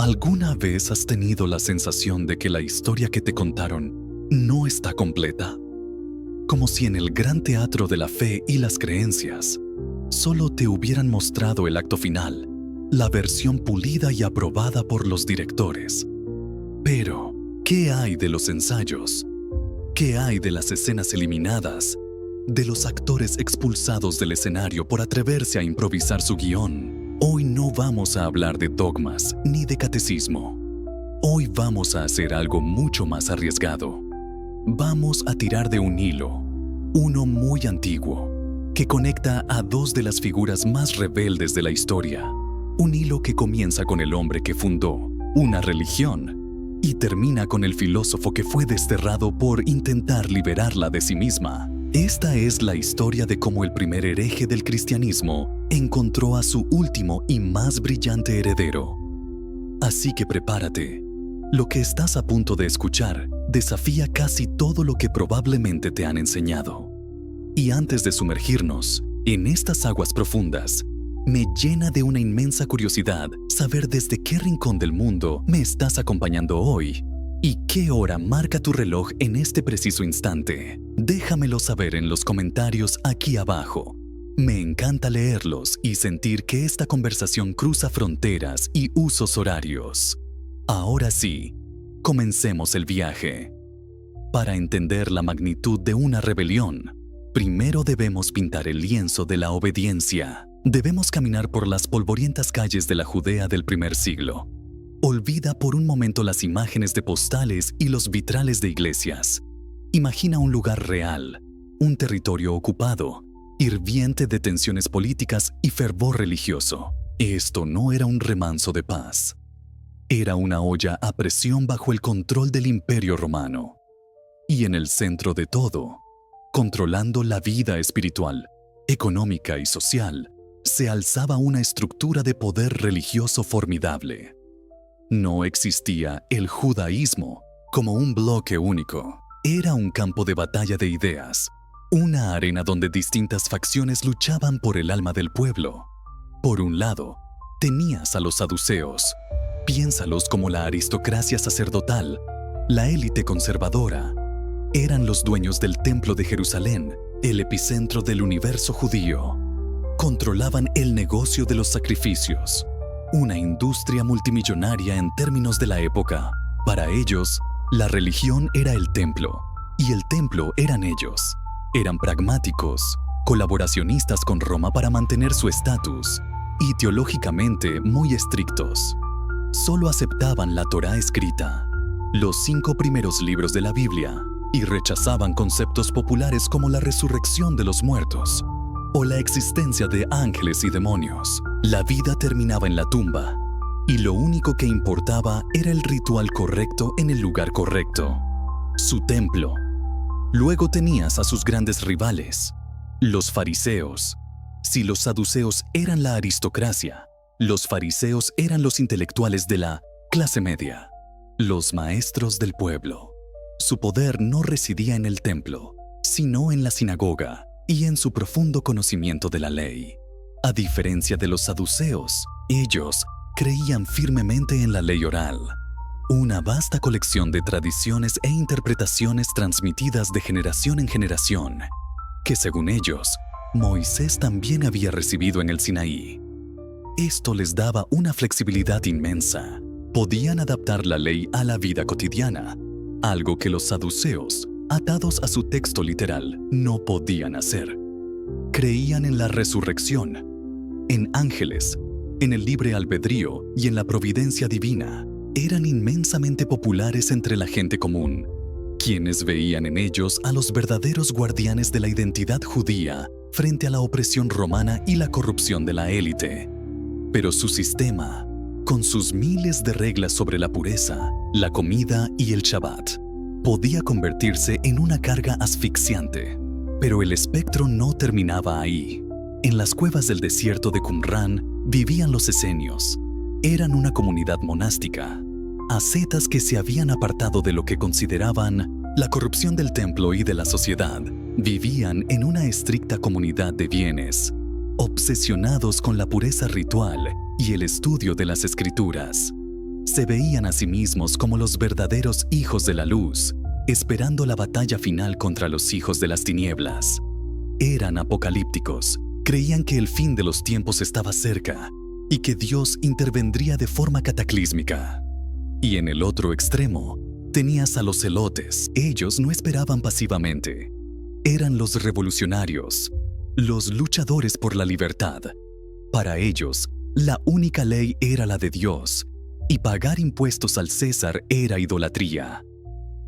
¿Alguna vez has tenido la sensación de que la historia que te contaron no está completa? Como si en el gran teatro de la fe y las creencias solo te hubieran mostrado el acto final, la versión pulida y aprobada por los directores. Pero, ¿qué hay de los ensayos? ¿Qué hay de las escenas eliminadas? ¿De los actores expulsados del escenario por atreverse a improvisar su guión? Hoy no vamos a hablar de dogmas ni de catecismo. Hoy vamos a hacer algo mucho más arriesgado. Vamos a tirar de un hilo, uno muy antiguo, que conecta a dos de las figuras más rebeldes de la historia. Un hilo que comienza con el hombre que fundó una religión y termina con el filósofo que fue desterrado por intentar liberarla de sí misma. Esta es la historia de cómo el primer hereje del cristianismo encontró a su último y más brillante heredero. Así que prepárate. Lo que estás a punto de escuchar desafía casi todo lo que probablemente te han enseñado. Y antes de sumergirnos en estas aguas profundas, me llena de una inmensa curiosidad saber desde qué rincón del mundo me estás acompañando hoy y qué hora marca tu reloj en este preciso instante. Déjamelo saber en los comentarios aquí abajo. Me encanta leerlos y sentir que esta conversación cruza fronteras y usos horarios. Ahora sí, comencemos el viaje. Para entender la magnitud de una rebelión, primero debemos pintar el lienzo de la obediencia. Debemos caminar por las polvorientas calles de la Judea del primer siglo. Olvida por un momento las imágenes de postales y los vitrales de iglesias. Imagina un lugar real, un territorio ocupado, hirviente de tensiones políticas y fervor religioso. Esto no era un remanso de paz. Era una olla a presión bajo el control del Imperio Romano. Y en el centro de todo, controlando la vida espiritual, económica y social, se alzaba una estructura de poder religioso formidable. No existía el judaísmo como un bloque único. Era un campo de batalla de ideas, una arena donde distintas facciones luchaban por el alma del pueblo. Por un lado, tenías a los saduceos. Piénsalos como la aristocracia sacerdotal, la élite conservadora. Eran los dueños del Templo de Jerusalén, el epicentro del universo judío. Controlaban el negocio de los sacrificios, una industria multimillonaria en términos de la época. Para ellos, la religión era el templo, y el templo eran ellos. Eran pragmáticos, colaboracionistas con Roma para mantener su estatus, y teológicamente muy estrictos. Solo aceptaban la Torá escrita, los 5 primeros libros de la Biblia, y rechazaban conceptos populares como la resurrección de los muertos o la existencia de ángeles y demonios. La vida terminaba en la tumba, y lo único que importaba era el ritual correcto en el lugar correcto, su templo. Luego tenías a sus grandes rivales, los fariseos. Si los saduceos eran la aristocracia, los fariseos eran los intelectuales de la clase media, los maestros del pueblo. Su poder no residía en el templo, sino en la sinagoga y en su profundo conocimiento de la ley. A diferencia de los saduceos, ellos creían firmemente en la ley oral, una vasta colección de tradiciones e interpretaciones transmitidas de generación en generación, que según ellos, Moisés también había recibido en el Sinaí. Esto les daba una flexibilidad inmensa. Podían adaptar la ley a la vida cotidiana, algo que los saduceos, atados a su texto literal, no podían hacer. Creían en la resurrección, en ángeles, en el libre albedrío y en la providencia divina. Eran inmensamente populares entre la gente común, quienes veían en ellos a los verdaderos guardianes de la identidad judía frente a la opresión romana y la corrupción de la élite. Pero su sistema, con sus miles de reglas sobre la pureza, la comida y el Shabbat, podía convertirse en una carga asfixiante. Pero el espectro no terminaba ahí. En las cuevas del desierto de Qumrán vivían los esenios. Eran una comunidad monástica, ascetas que se habían apartado de lo que consideraban la corrupción del templo y de la sociedad. Vivían en una estricta comunidad de bienes, obsesionados con la pureza ritual y el estudio de las escrituras. Se veían a sí mismos como los verdaderos hijos de la luz, esperando la batalla final contra los hijos de las tinieblas. Eran apocalípticos, creían que el fin de los tiempos estaba cerca y que Dios intervendría de forma cataclísmica. Y en el otro extremo, tenías a los celotes. Ellos no esperaban pasivamente. Eran los revolucionarios, los luchadores por la libertad. Para ellos, la única ley era la de Dios, y pagar impuestos al César era idolatría.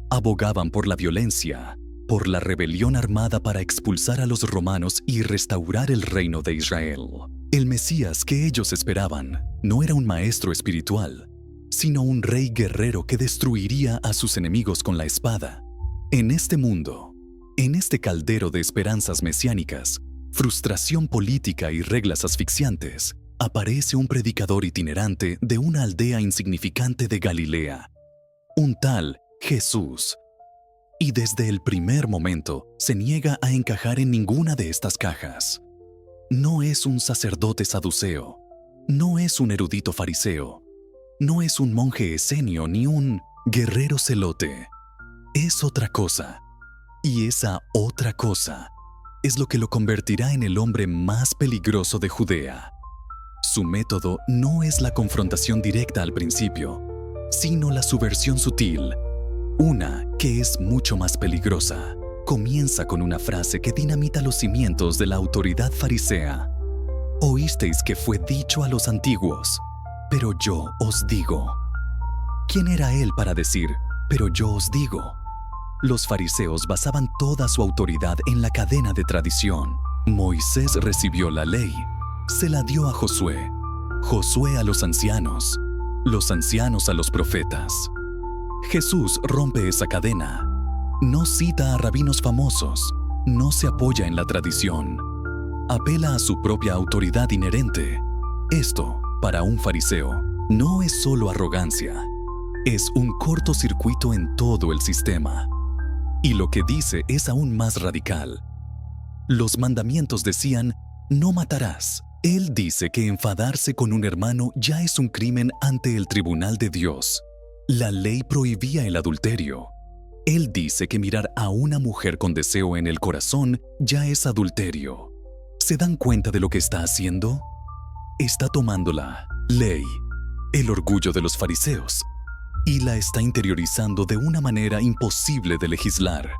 Abogaban por la violencia, por la rebelión armada para expulsar a los romanos y restaurar el reino de Israel. El Mesías que ellos esperaban no era un maestro espiritual, sino un rey guerrero que destruiría a sus enemigos con la espada. En este mundo, en este caldero de esperanzas mesiánicas, frustración política y reglas asfixiantes, aparece un predicador itinerante de una aldea insignificante de Galilea, un tal Jesús. Y desde el primer momento se niega a encajar en ninguna de estas cajas. No es un sacerdote saduceo, no es un erudito fariseo, no es un monje esenio ni un guerrero celote. Es otra cosa. Y esa otra cosa es lo que lo convertirá en el hombre más peligroso de Judea. Su método no es la confrontación directa al principio, sino la subversión sutil, una que es mucho más peligrosa. Comienza con una frase que dinamita los cimientos de la autoridad farisea. Oísteis que fue dicho a los antiguos, pero yo os digo. ¿Quién era él para decir, pero yo os digo? Los fariseos basaban toda su autoridad en la cadena de tradición. Moisés recibió la ley, se la dio a Josué, Josué a los ancianos a los profetas. Jesús rompe esa cadena. No cita a rabinos famosos, no se apoya en la tradición. Apela a su propia autoridad inherente. Esto, para un fariseo, no es solo arrogancia, es un cortocircuito en todo el sistema. Y lo que dice es aún más radical. Los mandamientos decían, no matarás. Él dice que enfadarse con un hermano ya es un crimen ante el tribunal de Dios. La ley prohibía el adulterio. Él dice que mirar a una mujer con deseo en el corazón ya es adulterio. ¿Se dan cuenta de lo que está haciendo? Está tomando la ley, el orgullo de los fariseos, y la está interiorizando de una manera imposible de legislar.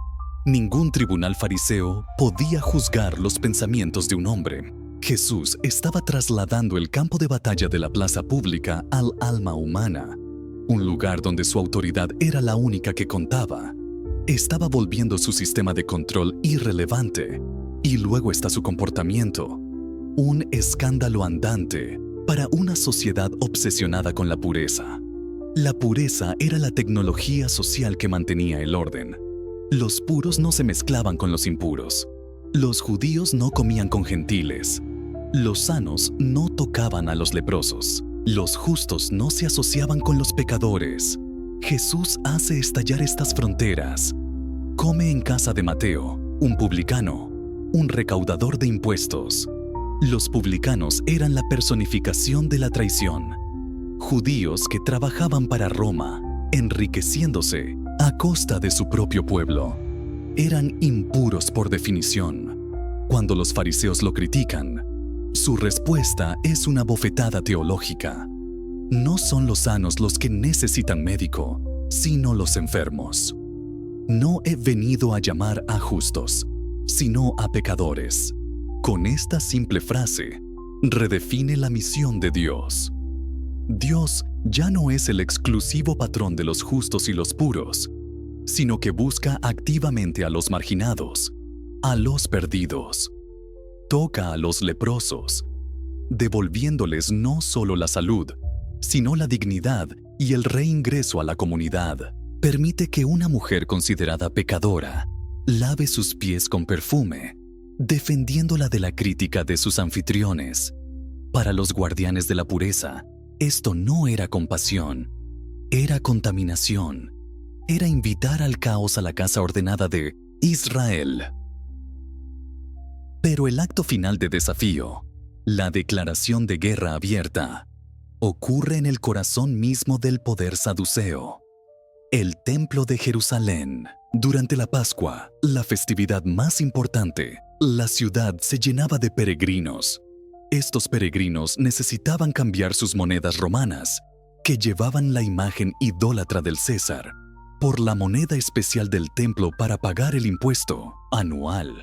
Ningún tribunal fariseo podía juzgar los pensamientos de un hombre. Jesús estaba trasladando el campo de batalla de la plaza pública al alma humana, un lugar donde su autoridad era la única que contaba. Estaba volviendo su sistema de control irrelevante, y luego está su comportamiento, un escándalo andante para una sociedad obsesionada con la pureza. La pureza era la tecnología social que mantenía el orden. Los puros no se mezclaban con los impuros. Los judíos no comían con gentiles. Los sanos no tocaban a los leprosos. Los justos no se asociaban con los pecadores. Jesús hace estallar estas fronteras. Come en casa de Mateo, un publicano, un recaudador de impuestos. Los publicanos eran la personificación de la traición. Judíos que trabajaban para Roma, enriqueciéndose a costa de su propio pueblo. Eran impuros por definición. Cuando los fariseos lo critican, su respuesta es una bofetada teológica. No son los sanos los que necesitan médico, sino los enfermos. No he venido a llamar a justos, sino a pecadores. Con esta simple frase, redefine la misión de Dios. Dios ya no es el exclusivo patrón de los justos y los puros, sino que busca activamente a los marginados, a los perdidos. Toca a los leprosos, devolviéndoles no solo la salud, sino la dignidad y el reingreso a la comunidad. Permite que una mujer considerada pecadora lave sus pies con perfume, defendiéndola de la crítica de sus anfitriones. Para los guardianes de la pureza, esto no era compasión, era contaminación, era invitar al caos a la casa ordenada de Israel. Pero el acto final de desafío, la declaración de guerra abierta, ocurre en el corazón mismo del poder saduceo, el Templo de Jerusalén. Durante la Pascua, la festividad más importante, la ciudad se llenaba de peregrinos. Estos peregrinos necesitaban cambiar sus monedas romanas, que llevaban la imagen idólatra del César, por la moneda especial del templo para pagar el impuesto anual,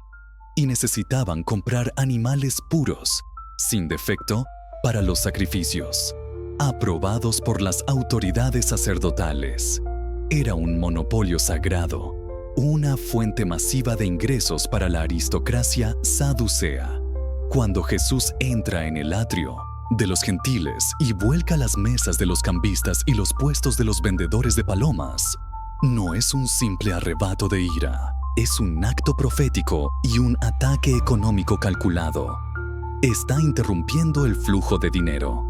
y necesitaban comprar animales puros, sin defecto, para los sacrificios, aprobados por las autoridades sacerdotales. Era un monopolio sagrado, una fuente masiva de ingresos para la aristocracia saducea. Cuando Jesús entra en el atrio de los gentiles y vuelca las mesas de los cambistas y los puestos de los vendedores de palomas, no es un simple arrebato de ira, es un acto profético y un ataque económico calculado. Está interrumpiendo el flujo de dinero,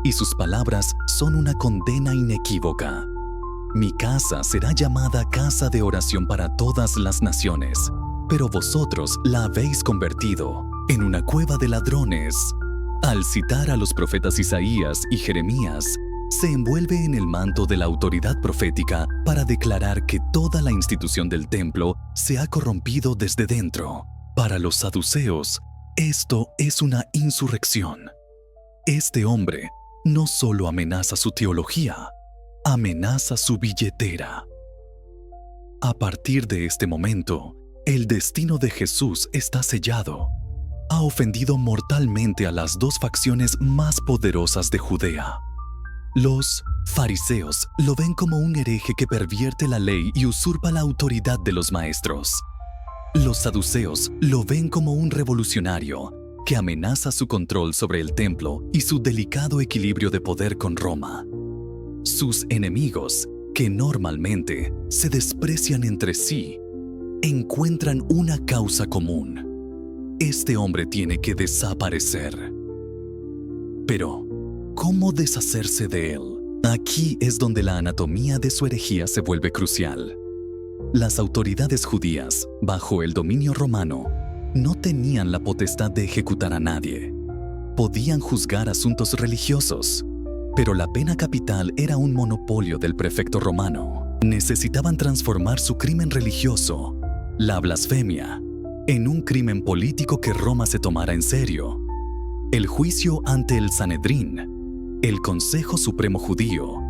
y sus palabras son una condena inequívoca. Mi casa será llamada casa de oración para todas las naciones, pero vosotros la habéis convertido en una cueva de ladrones. Al citar a los profetas Isaías y Jeremías, se envuelve en el manto de la autoridad profética para declarar que toda la institución del templo se ha corrompido desde dentro. Para los saduceos, esto es una insurrección. Este hombre no solo amenaza su teología, amenaza su billetera. A partir de este momento, el destino de Jesús está sellado. Ha ofendido mortalmente a las dos facciones más poderosas de Judea. Los fariseos lo ven como un hereje que pervierte la ley y usurpa la autoridad de los maestros. Los saduceos lo ven como un revolucionario que amenaza su control sobre el templo y su delicado equilibrio de poder con Roma. Sus enemigos, que normalmente se desprecian entre sí, encuentran una causa común. Este hombre tiene que desaparecer. Pero, ¿cómo deshacerse de él? Aquí es donde la anatomía de su herejía se vuelve crucial. Las autoridades judías, bajo el dominio romano, no tenían la potestad de ejecutar a nadie. Podían juzgar asuntos religiosos, pero la pena capital era un monopolio del prefecto romano. Necesitaban transformar su crimen religioso, la blasfemia, en un crimen político que Roma se tomara en serio. El juicio ante el Sanedrín, el Consejo Supremo Judío,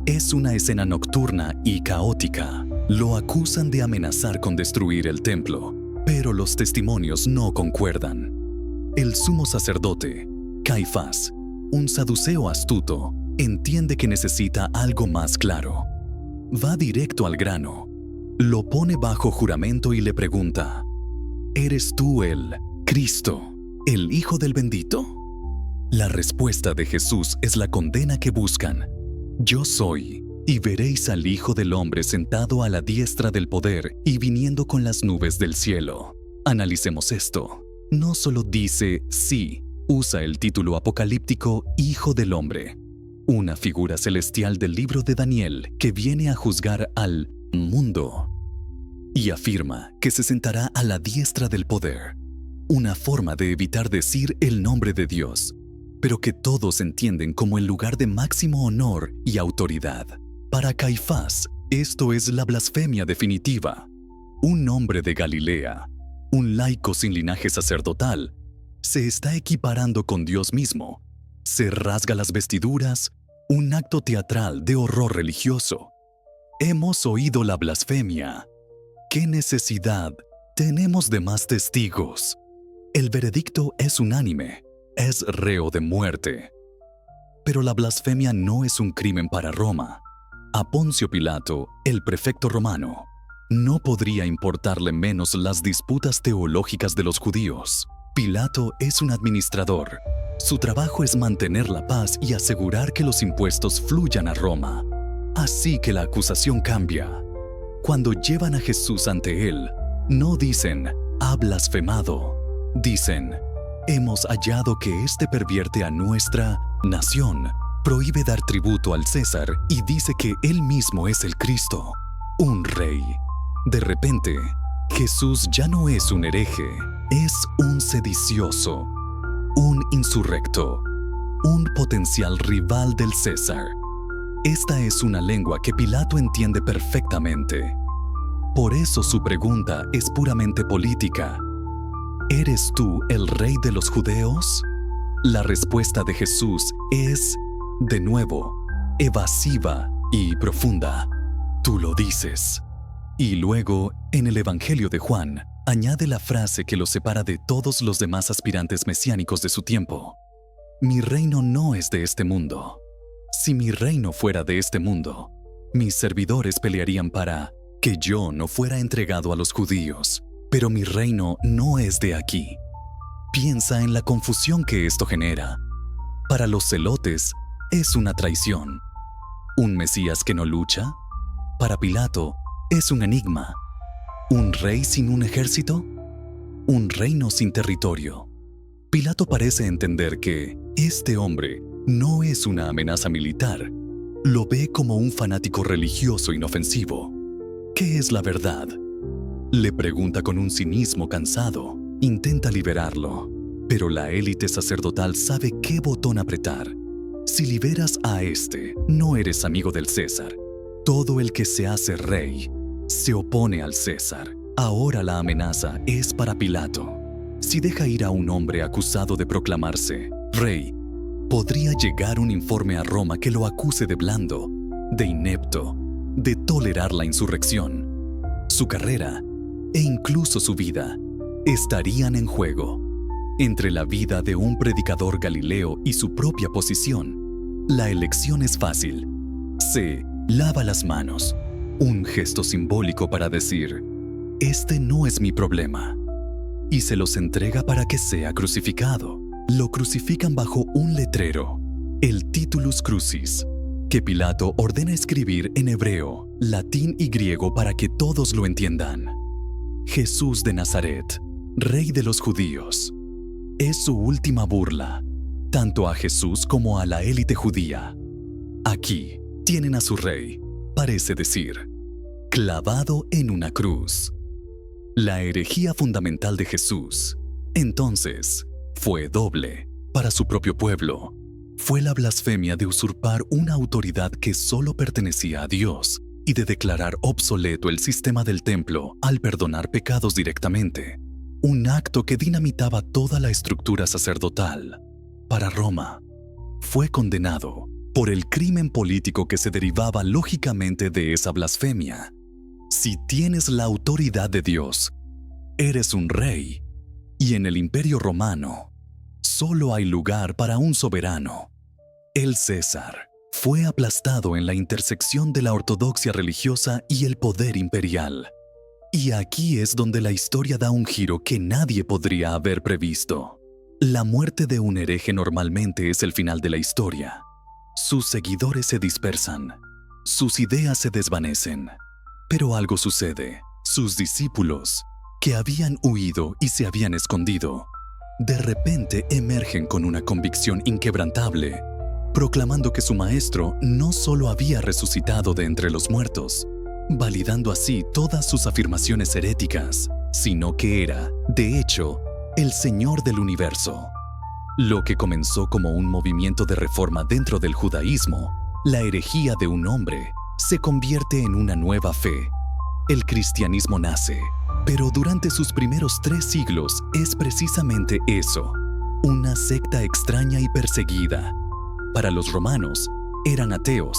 es una escena nocturna y caótica. Lo acusan de amenazar con destruir el templo, pero los testimonios no concuerdan. El sumo sacerdote, Caifás, un saduceo astuto, entiende que necesita algo más claro. Va directo al grano, lo pone bajo juramento y le pregunta: ¿eres tú el Cristo, el Hijo del Bendito? La respuesta de Jesús es la condena que buscan. Yo soy, y veréis al Hijo del Hombre sentado a la diestra del poder y viniendo con las nubes del cielo. Analicemos esto. No solo dice sí, usa el título apocalíptico Hijo del Hombre, una figura celestial del libro de Daniel que viene a juzgar al mundo, y afirma que se sentará a la diestra del poder, una forma de evitar decir el nombre de Dios, pero que todos entienden como el lugar de máximo honor y autoridad. Para Caifás, esto es la blasfemia definitiva. Un hombre de Galilea, un laico sin linaje sacerdotal, se está equiparando con Dios mismo. Se rasga las vestiduras, un acto teatral de horror religioso. Hemos oído la blasfemia. ¿Qué necesidad tenemos de más testigos? El veredicto es unánime, es reo de muerte. Pero la blasfemia no es un crimen para Roma. A Poncio Pilato, el prefecto romano, no podría importarle menos las disputas teológicas de los judíos. Pilato es un administrador. Su trabajo es mantener la paz y asegurar que los impuestos fluyan a Roma. Así que la acusación cambia. Cuando llevan a Jesús ante él, no dicen, ha blasfemado. Dicen, hemos hallado que éste pervierte a nuestra nación, prohíbe dar tributo al César y dice que él mismo es el Cristo, un rey. De repente, Jesús ya no es un hereje, es un sedicioso, un insurrecto, un potencial rival del César. Esta es una lengua que Pilato entiende perfectamente. Por eso su pregunta es puramente política. ¿Eres tú el rey de los judeos? La respuesta de Jesús es, de nuevo, evasiva y profunda. Tú lo dices. Y luego, en el Evangelio de Juan, añade la frase que lo separa de todos los demás aspirantes mesiánicos de su tiempo. Mi reino no es de este mundo. Si mi reino fuera de este mundo, mis servidores pelearían para que yo no fuera entregado a los judíos, pero mi reino no es de aquí. Piensa en la confusión que esto genera. Para los celotes, es una traición. ¿Un Mesías que no lucha? Para Pilato, es un enigma. ¿Un rey sin un ejército? ¿Un reino sin territorio? Pilato parece entender que este hombre no es una amenaza militar. Lo ve como un fanático religioso inofensivo. ¿Qué es la verdad? Le pregunta con un cinismo cansado. Intenta liberarlo, pero la élite sacerdotal sabe qué botón apretar. Si liberas a este, no eres amigo del César. Todo el que se hace rey se opone al César. Ahora la amenaza es para Pilato. Si deja ir a un hombre acusado de proclamarse rey, podría llegar un informe a Roma que lo acuse de blando, de inepto, de tolerar la insurrección. Su carrera e incluso su vida estarían en juego. Entre la vida de un predicador galileo y su propia posición, la elección es fácil. Se lava las manos, un gesto simbólico para decir, este no es mi problema, y se los entrega para que sea crucificado. Lo crucifican bajo un letrero, el Titulus Crucis, que Pilato ordena escribir en hebreo, latín y griego para que todos lo entiendan. Jesús de Nazaret, Rey de los judíos. Es su última burla, tanto a Jesús como a la élite judía. Aquí tienen a su rey, parece decir, clavado en una cruz. La herejía fundamental de Jesús, entonces, fue doble. Para su propio pueblo, fue la blasfemia de usurpar una autoridad que solo pertenecía a Dios y de declarar obsoleto el sistema del templo al perdonar pecados directamente, un acto que dinamitaba toda la estructura sacerdotal. Para Roma, fue condenado por el crimen político que se derivaba lógicamente de esa blasfemia. Si tienes la autoridad de Dios, eres un rey, y en el Imperio Romano, solo hay lugar para un soberano. El César fue aplastado en la intersección de la ortodoxia religiosa y el poder imperial. Y aquí es donde la historia da un giro que nadie podría haber previsto. La muerte de un hereje normalmente es el final de la historia. Sus seguidores se dispersan, sus ideas se desvanecen. Pero algo sucede. Sus discípulos, que habían huido y se habían escondido, de repente emergen con una convicción inquebrantable, proclamando que su maestro no solo había resucitado de entre los muertos, validando así todas sus afirmaciones heréticas, sino que era, de hecho, el Señor del universo. Lo que comenzó como un movimiento de reforma dentro del judaísmo, la herejía de un hombre, se convierte en una nueva fe. El cristianismo nace, pero durante sus primeros 3 siglos es precisamente eso, una secta extraña y perseguida. Para los romanos, eran ateos,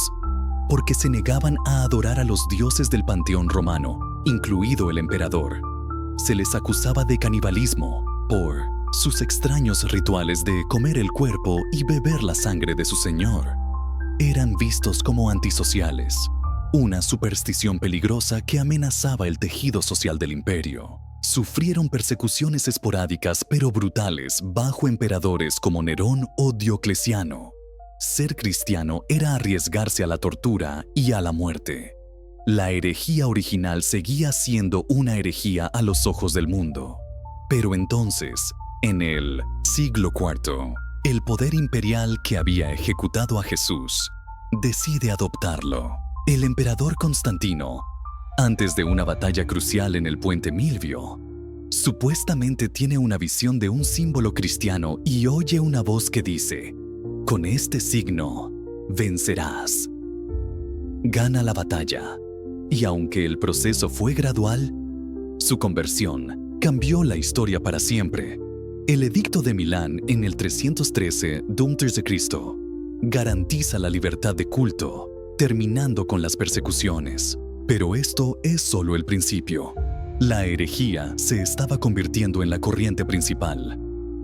porque se negaban a adorar a los dioses del panteón romano, incluido el emperador. Se les acusaba de canibalismo por sus extraños rituales de comer el cuerpo y beber la sangre de su señor. Eran vistos como antisociales, una superstición peligrosa que amenazaba el tejido social del imperio. Sufrieron persecuciones esporádicas pero brutales bajo emperadores como Nerón o Diocleciano. Ser cristiano era arriesgarse a la tortura y a la muerte. La herejía original seguía siendo una herejía a los ojos del mundo. Pero entonces, en el siglo IV, el poder imperial que había ejecutado a Jesús decide adoptarlo. El emperador Constantino, antes de una batalla crucial en el puente Milvio, supuestamente tiene una visión de un símbolo cristiano y oye una voz que dice: Con este signo, vencerás. Gana la batalla. Y aunque el proceso fue gradual, su conversión cambió la historia para siempre. El Edicto de Milán en el 313 d.C. garantiza la libertad de culto, terminando con las persecuciones. Pero esto es solo el principio. La herejía se estaba convirtiendo en la corriente principal.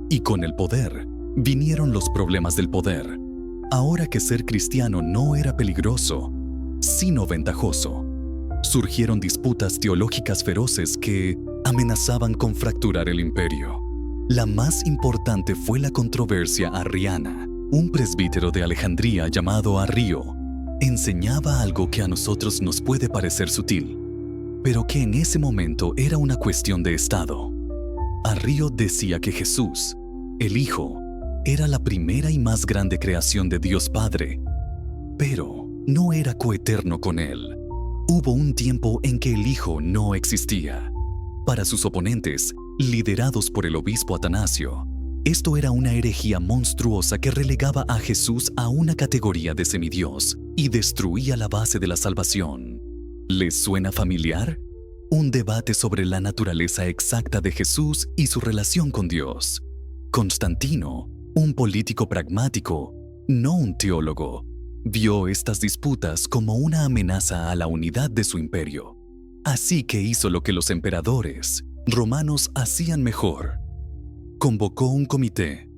Y con el poder, vinieron los problemas del poder. Ahora que ser cristiano no era peligroso, sino ventajoso, surgieron disputas teológicas feroces que amenazaban con fracturar el imperio. La más importante fue la controversia arriana. Un presbítero de Alejandría llamado Arrio enseñaba algo que a nosotros nos puede parecer sutil, pero que en ese momento era una cuestión de estado. Arrio decía que Jesús, el Hijo, era la primera y más grande creación de Dios Padre, pero no era coeterno con Él. Hubo un tiempo en que el Hijo no existía. Para sus oponentes, liderados por el obispo Atanasio, esto era una herejía monstruosa que relegaba a Jesús a una categoría de semidios y destruía la base de la salvación. ¿Les suena familiar? Un debate sobre la naturaleza exacta de Jesús y su relación con Dios. Constantino, un político pragmático, no un teólogo, vio estas disputas como una amenaza a la unidad de su imperio. Así que hizo lo que los emperadores romanos hacían mejor. Convocó un comité.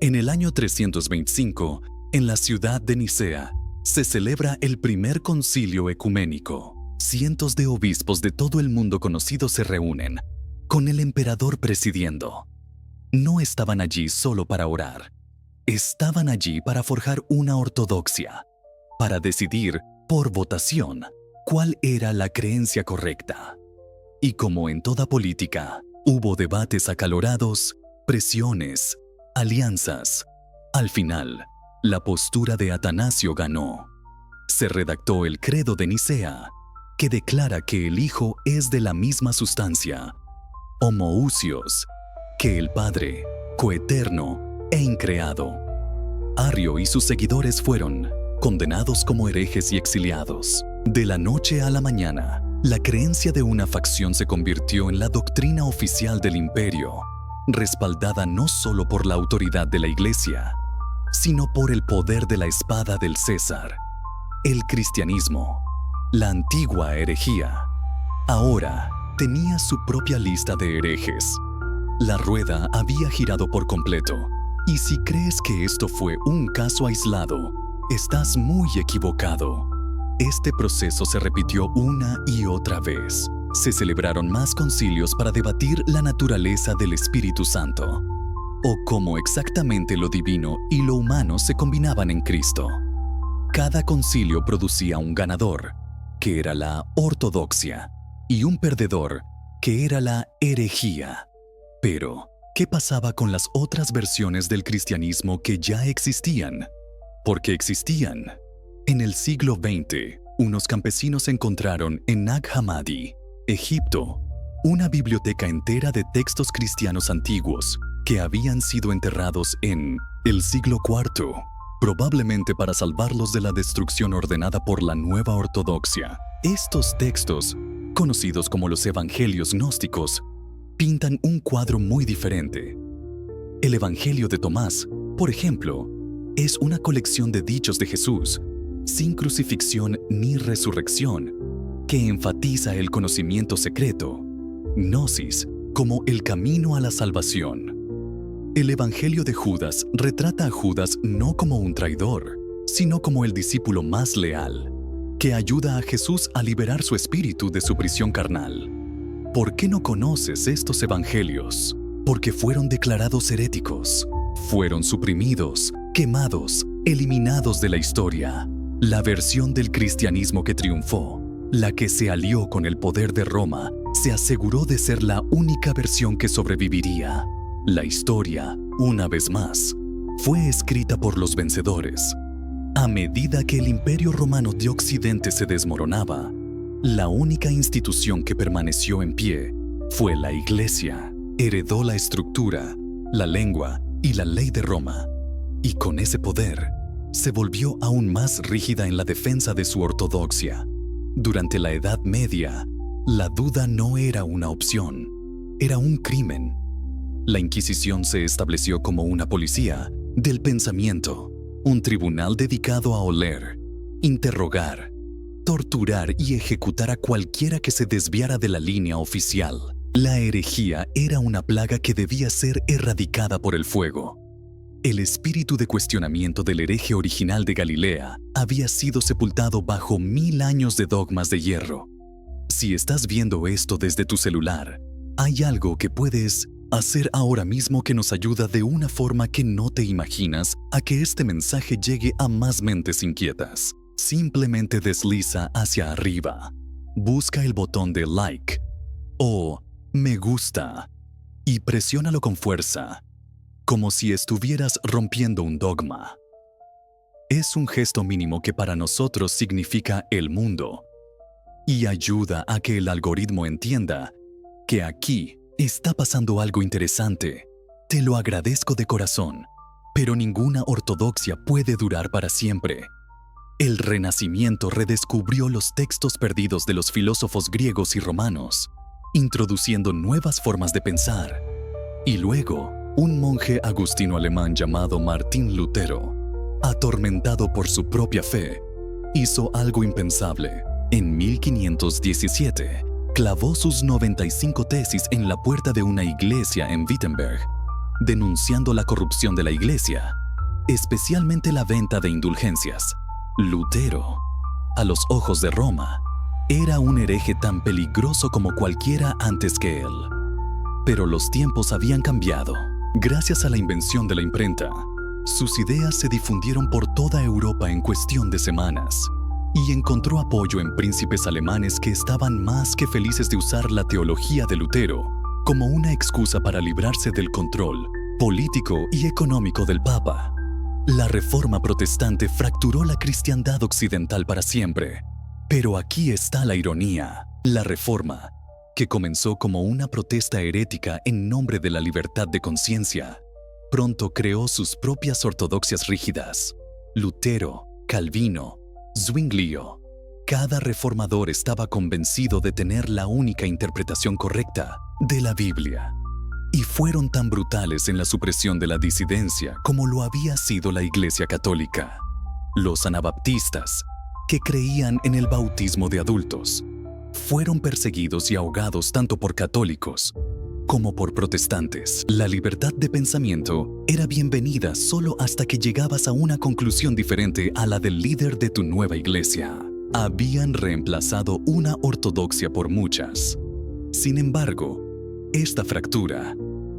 En el año 325, en la ciudad de Nicea, se celebra el primer concilio ecuménico. Cientos de obispos de todo el mundo conocido se reúnen, con el emperador presidiendo. No estaban allí solo para orar. Estaban allí para forjar una ortodoxia, para decidir, por votación, cuál era la creencia correcta. Y como en toda política, hubo debates acalorados, presiones, alianzas. Al final, la postura de Atanasio ganó. Se redactó el Credo de Nicea, que declara que el Hijo es de la misma sustancia, homoousios, que el Padre, coeterno e increado. Arrio y sus seguidores fueron condenados como herejes y exiliados. De la noche a la mañana, la creencia de una facción se convirtió en la doctrina oficial del imperio, respaldada no solo por la autoridad de la Iglesia, sino por el poder de la espada del César. El cristianismo, la antigua herejía, ahora tenía su propia lista de herejes. La rueda había girado por completo, y si crees que esto fue un caso aislado, estás muy equivocado. Este proceso se repitió una y otra vez. Se celebraron más concilios para debatir la naturaleza del Espíritu Santo, o cómo exactamente lo divino y lo humano se combinaban en Cristo. Cada concilio producía un ganador, que era la ortodoxia, y un perdedor, que era la herejía. Pero, ¿qué pasaba con las otras versiones del cristianismo que ya existían? Porque existían. En el siglo XX, unos campesinos encontraron en Nag Hammadi, Egipto, una biblioteca entera de textos cristianos antiguos que habían sido enterrados en el siglo IV, probablemente para salvarlos de la destrucción ordenada por la nueva ortodoxia. Estos textos, conocidos como los evangelios gnósticos, pintan un cuadro muy diferente. El Evangelio de Tomás, por ejemplo, es una colección de dichos de Jesús, sin crucifixión ni resurrección, que enfatiza el conocimiento secreto, gnosis, como el camino a la salvación. El Evangelio de Judas retrata a Judas no como un traidor, sino como el discípulo más leal, que ayuda a Jesús a liberar su espíritu de su prisión carnal. ¿Por qué no conoces estos evangelios? Porque fueron declarados heréticos, fueron suprimidos, quemados, eliminados de la historia. La versión del cristianismo que triunfó, la que se alió con el poder de Roma, se aseguró de ser la única versión que sobreviviría. La historia, una vez más, fue escrita por los vencedores. A medida que el Imperio Romano de Occidente se desmoronaba, la única institución que permaneció en pie fue la Iglesia. Heredó la estructura, la lengua y la ley de Roma. Y con ese poder, se volvió aún más rígida en la defensa de su ortodoxia. Durante la Edad Media, la duda no era una opción, era un crimen. La Inquisición se estableció como una policía del pensamiento, un tribunal dedicado a oler, interrogar, torturar y ejecutar a cualquiera que se desviara de la línea oficial. La herejía era una plaga que debía ser erradicada por el fuego. El espíritu de cuestionamiento del hereje original de Galilea había sido sepultado bajo 1000 años de dogmas de hierro. Si estás viendo esto desde tu celular, hay algo que puedes hacer ahora mismo que nos ayuda de una forma que no te imaginas a que este mensaje llegue a más mentes inquietas. Simplemente desliza hacia arriba, busca el botón de like o me gusta y presiónalo con fuerza, como si estuvieras rompiendo un dogma. Es un gesto mínimo que para nosotros significa el mundo y ayuda a que el algoritmo entienda que aquí está pasando algo interesante. Te lo agradezco de corazón, pero ninguna ortodoxia puede durar para siempre. El Renacimiento redescubrió los textos perdidos de los filósofos griegos y romanos, introduciendo nuevas formas de pensar. Y luego, un monje agustino alemán llamado Martín Lutero, atormentado por su propia fe, hizo algo impensable. En 1517, clavó sus 95 tesis en la puerta de una iglesia en Wittenberg, denunciando la corrupción de la iglesia, especialmente la venta de indulgencias. Lutero, a los ojos de Roma, era un hereje tan peligroso como cualquiera antes que él. Pero los tiempos habían cambiado. Gracias a la invención de la imprenta, sus ideas se difundieron por toda Europa en cuestión de semanas, y encontró apoyo en príncipes alemanes que estaban más que felices de usar la teología de Lutero como una excusa para librarse del control político y económico del Papa. La Reforma protestante fracturó la cristiandad occidental para siempre. Pero aquí está la ironía. La Reforma, que comenzó como una protesta herética en nombre de la libertad de conciencia, pronto creó sus propias ortodoxias rígidas. Lutero, Calvino, Zwinglio. Cada reformador estaba convencido de tener la única interpretación correcta de la Biblia. Y fueron tan brutales en la supresión de la disidencia como lo había sido la Iglesia Católica. Los anabaptistas, que creían en el bautismo de adultos, fueron perseguidos y ahogados tanto por católicos como por protestantes. La libertad de pensamiento era bienvenida solo hasta que llegabas a una conclusión diferente a la del líder de tu nueva iglesia. Habían reemplazado una ortodoxia por muchas. Sin embargo, esta fractura,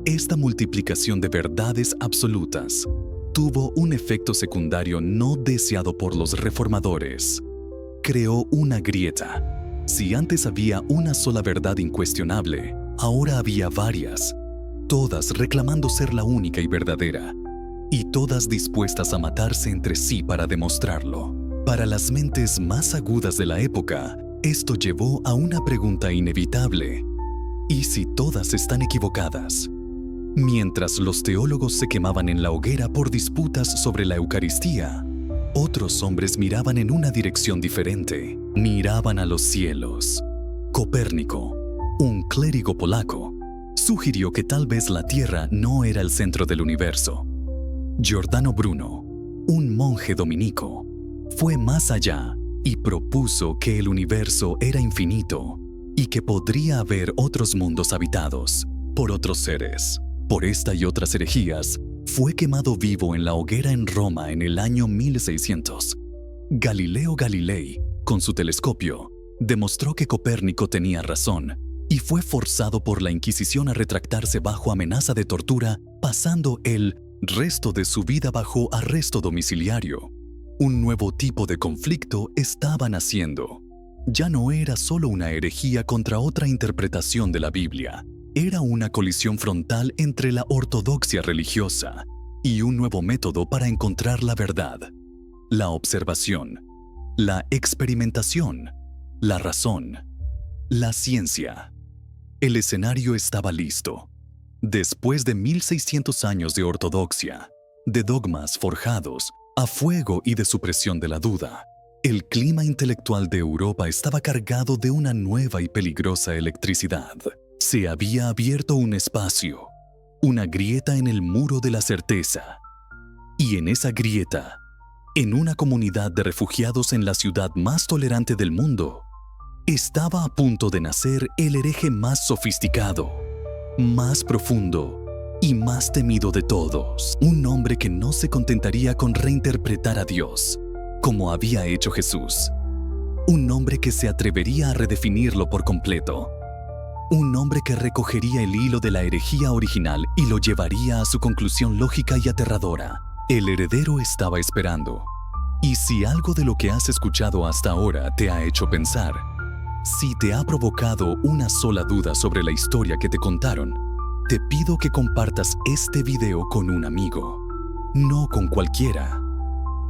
esta multiplicación de verdades absolutas, tuvo un efecto secundario no deseado por los reformadores. Creó una grieta. Si antes había una sola verdad incuestionable, ahora había varias, todas reclamando ser la única y verdadera, y todas dispuestas a matarse entre sí para demostrarlo. Para las mentes más agudas de la época, esto llevó a una pregunta inevitable: ¿y si todas están equivocadas? Mientras los teólogos se quemaban en la hoguera por disputas sobre la Eucaristía, otros hombres miraban en una dirección diferente, miraban a los cielos. Copérnico, un clérigo polaco, sugirió que tal vez la Tierra no era el centro del universo. Giordano Bruno, un monje dominico, fue más allá y propuso que el universo era infinito y que podría haber otros mundos habitados por otros seres. Por esta y otras herejías, fue quemado vivo en la hoguera en Roma en el año 1600. Galileo Galilei, con su telescopio, demostró que Copérnico tenía razón y fue forzado por la Inquisición a retractarse bajo amenaza de tortura, pasando el resto de su vida bajo arresto domiciliario. Un nuevo tipo de conflicto estaba naciendo. Ya no era solo una herejía contra otra interpretación de la Biblia. Era una colisión frontal entre la ortodoxia religiosa y un nuevo método para encontrar la verdad: la observación, la experimentación, la razón, la ciencia. El escenario estaba listo. Después de 1600 años de ortodoxia, de dogmas forjados a fuego y de supresión de la duda. El clima intelectual de Europa estaba cargado de una nueva y peligrosa electricidad. Se había abierto un espacio, una grieta en el muro de la certeza. Y en esa grieta, en una comunidad de refugiados en la ciudad más tolerante del mundo, estaba a punto de nacer el hereje más sofisticado, más profundo y más temido de todos. Un hombre que no se contentaría con reinterpretar a Dios, como había hecho Jesús. Un hombre que se atrevería a redefinirlo por completo. Un hombre que recogería el hilo de la herejía original y lo llevaría a su conclusión lógica y aterradora. El heredero estaba esperando. Y si algo de lo que has escuchado hasta ahora te ha hecho pensar, si te ha provocado una sola duda sobre la historia que te contaron, te pido que compartas este video con un amigo. No con cualquiera.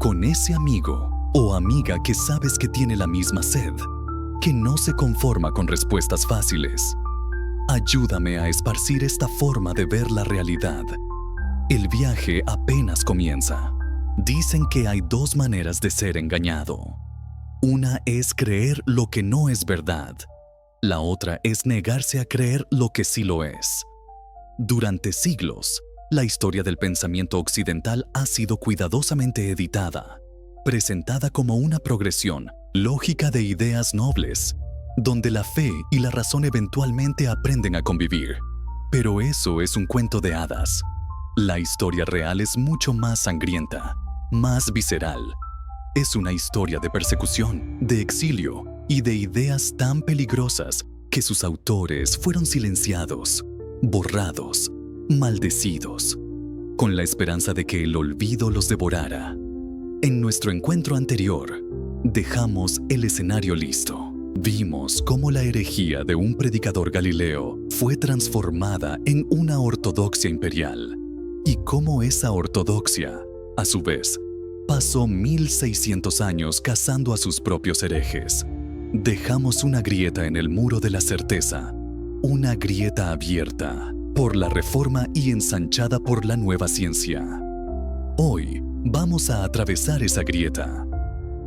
Con ese amigo o amiga que sabes que tiene la misma sed, que no se conforma con respuestas fáciles. Ayúdame a esparcir esta forma de ver la realidad. El viaje apenas comienza. Dicen que hay dos maneras de ser engañado. Una es creer lo que no es verdad. La otra es negarse a creer lo que sí lo es. Durante siglos, la historia del pensamiento occidental ha sido cuidadosamente editada, presentada como una progresión lógica de ideas nobles, donde la fe y la razón eventualmente aprenden a convivir. Pero eso es un cuento de hadas. La historia real es mucho más sangrienta, más visceral. Es una historia de persecución, de exilio y de ideas tan peligrosas que sus autores fueron silenciados, borrados, maldecidos, con la esperanza de que el olvido los devorara. En nuestro encuentro anterior, dejamos el escenario listo. Vimos cómo la herejía de un predicador galileo fue transformada en una ortodoxia imperial, y cómo esa ortodoxia, a su vez, pasó 1600 años cazando a sus propios herejes. Dejamos una grieta en el muro de la certeza, una grieta abierta por la reforma y ensanchada por la nueva ciencia. Hoy vamos a atravesar esa grieta.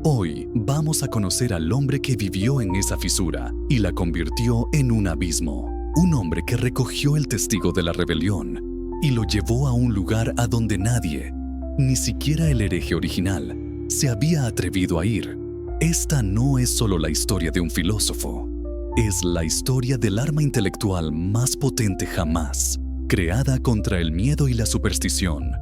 Hoy vamos a conocer al hombre que vivió en esa fisura y la convirtió en un abismo. Un hombre que recogió el testigo de la rebelión y lo llevó a un lugar a donde nadie, ni siquiera el hereje original, se había atrevido a ir. Esta no es solo la historia de un filósofo. Es la historia del arma intelectual más potente jamás, creada contra el miedo y la superstición.